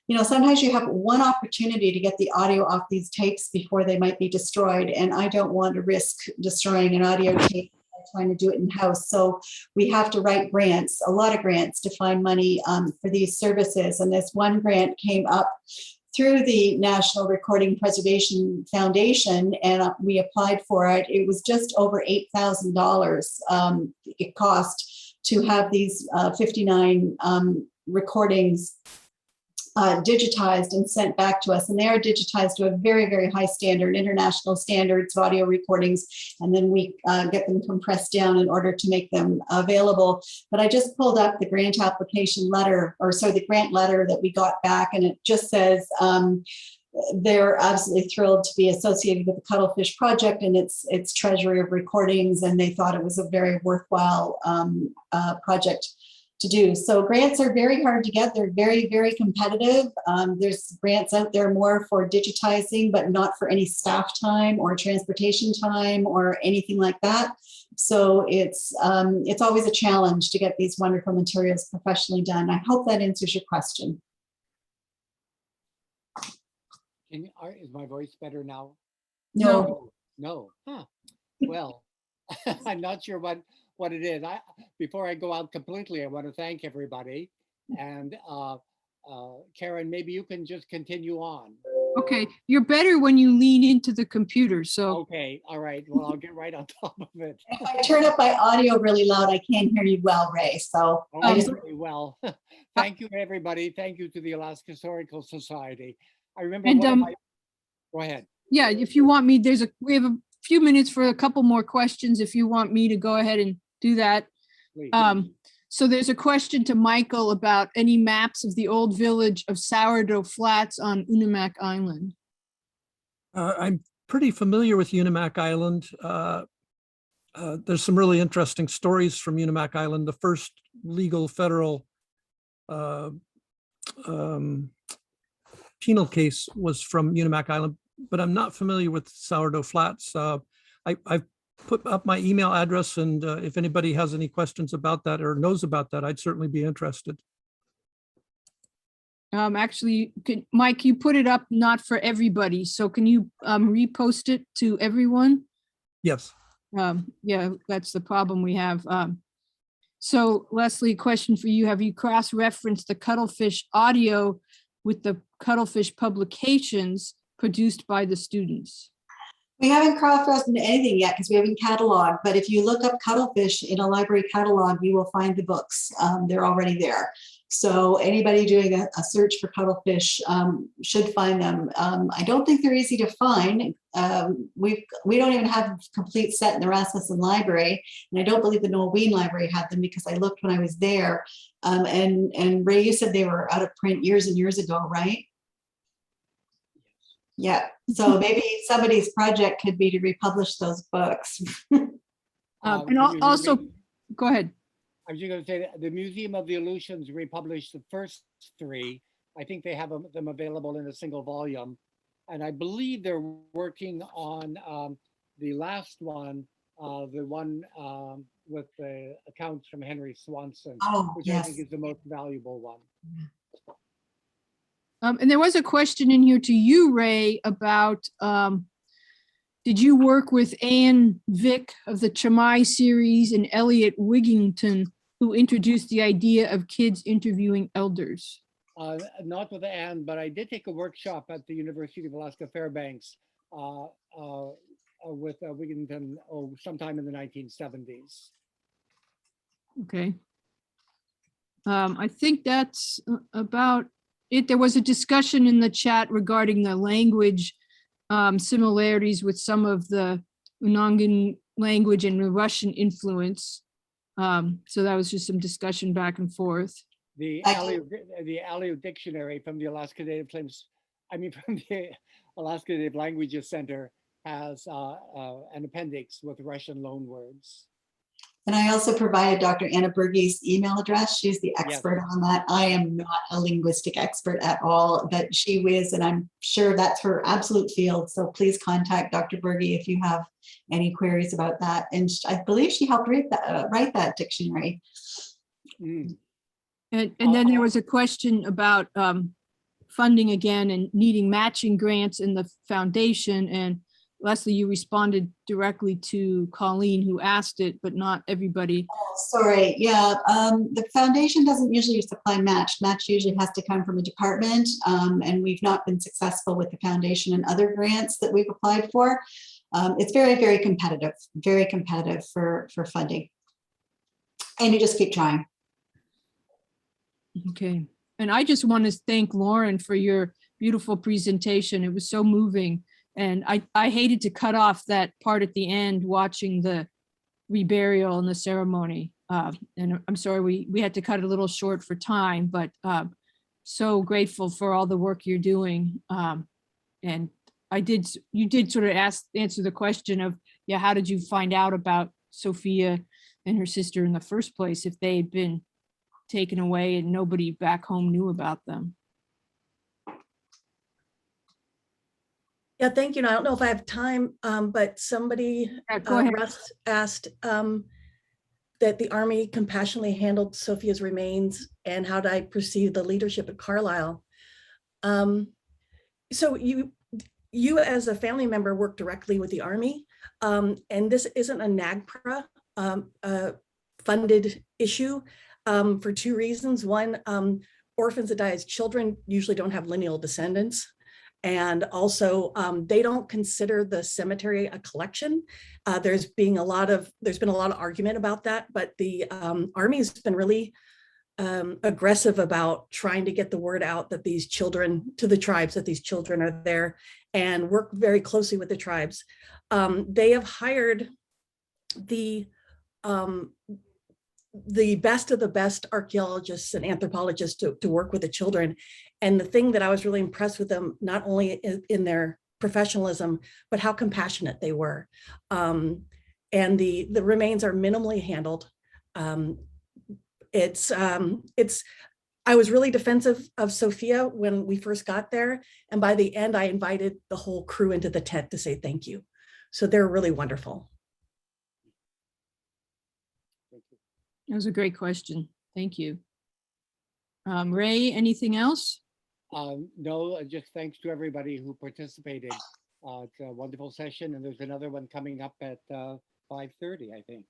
You know, sometimes you have one opportunity to get the audio off these tapes before they might be destroyed, and I don't want to risk destroying an audio tape trying to do it in-house. So we have to write grants, a lot of grants, to find money for these services. And this one grant came up through the National Recording Preservation Foundation, and we applied for it. It was just over $8,000 it cost to have these 59 recordings digitized and sent back to us, and they are digitized to a very, very high standard, international standards of audio recordings, and then we get them compressed down in order to make them available. But I just pulled up the grant application letter, or sorry, the grant letter that we got back, and it just says they're absolutely thrilled to be associated with the Cuttlefish project and its treasury of recordings, and they thought it was a very worthwhile project to do. So grants are very hard to get. They're very, very competitive. There's grants out there more for digitizing, but not for any staff time or transportation time or anything like that. So it's always a challenge to get these wonderful materials professionally done. I hope that answers your question. Is my voice better now? No. No. Huh. Well, I'm not sure what it is. Before I go out completely, I want to thank everybody. And Karen, maybe you can just continue on. Okay, you're better when you lean into the computer, so. Okay, all right. Well, I'll get right on top of it. If I turn up my audio really loud, I can't hear you well, Ray. So I just very well. Thank you, everybody. Thank you to the Alaska Historical Society. I remember And, go ahead. Yeah, if you want me, we have a few minutes for a couple more questions if you want me to go ahead and do that. Please. So there's a question to Michael about any maps of the old village of Sourdough Flats on Unangax Island. I'm pretty familiar with Unangax Island. There's some really interesting stories from Unangax Island. The first legal federal penal case was from Unangax Island, but I'm not familiar with Sourdough Flats. I've put up my email address, and if anybody has any questions about that or knows about that, I'd certainly be interested. Actually, Mike, you put it up not for everybody, so can you repost it to everyone? Yes. Yeah, that's the problem we have. So Leslie, question for you. Have you cross-referenced the Cuttlefish audio with the Cuttlefish publications produced by the students? We haven't cross-referenced anything yet because we haven't cataloged, but if you look up Cuttlefish in a library catalog, you will find the books. They're already there. So anybody doing a search for Cuttlefish should find them. I don't think they're easy to find. We don't even have a complete set in the Rasmussen Library, and I don't believe the Norwegian Library had them because I looked when I was there. And Ray, you said they were out of print years and years ago, right? Yeah, so maybe somebody's project could be to republish those books. And also, go ahead. I was just going to say that the Museum of the Aleutians republished the first 3. I think they have them available in a single volume. And I believe they're working on the last one, the one with the accounts from Henry Swanson, which I think is the most valuable one. And there was a question in here to you, Ray, about did you work with Anne Vick of the Chamai series and Elliot Wigington, who introduced the idea of kids interviewing elders? Not with Anne, but I did take a workshop at the University of Alaska Fairbanks with Wigington sometime in the 1970s. Okay. I think that's about it. There was a discussion in the chat regarding the language similarities with some of the Unangan language and the Russian influence. So that was just some discussion back and forth. The Aleut dictionary from the Alaska Native Claims, from the Alaska Native Languages Center has an appendix with Russian loanwords. And I also provided Dr. Anna Berge's email address. She's the expert on that. I am not a linguistic expert at all, but she is, and I'm sure that's her absolute field. So please contact Dr. Berge if you have any queries about that. And I believe she helped write that dictionary. And then there was a question about funding again and needing matching grants in the foundation. And Leslie, you responded directly to Colleen, who asked it, but not everybody. Oh, sorry, yeah, the foundation doesn't usually supply match. Match usually has to come from a department, and we've not been successful with the foundation and other grants that we've applied for. It's very, very competitive for funding. And you just keep trying. Okay, and I just want to thank Lauren for your beautiful presentation. It was so moving. And I hated to cut off that part at the end, watching the reburial and the ceremony. And I'm sorry, we had to cut it a little short for time, but so grateful for all the work you're doing. And you did sort of answer the question of, yeah, how did you find out about Sophia and her sister in the first place if they had been taken away and nobody back home knew about them? Yeah, thank you. And I don't know if I have time, but somebody, Russ, asked that the Army compassionately handled Sophia's remains and how did I perceive the leadership at Carlyle. So you as a family member work directly with the Army, and this isn't a NAGPRA funded issue for 2 reasons. One, orphans that die as children usually don't have lineal descendants. And also, they don't consider the cemetery a collection. There's been a lot of argument about that, but the Army's been really aggressive about trying to get the word out that these children, to the tribes, that these children are there, and work very closely with the tribes. They have hired the best of the best archaeologists and anthropologists to work with the children. And the thing that I was really impressed with them, not only in their professionalism, but how compassionate they were. And the remains are minimally handled. I was really defensive of Sophia when we first got there. And by the end, I invited the whole crew into the tent to say thank you. So they're really wonderful. That was a great question. Thank you. Ray, anything else? No, just thanks to everybody who participated. It's a wonderful session, and there's another one coming up at 5:30, I think.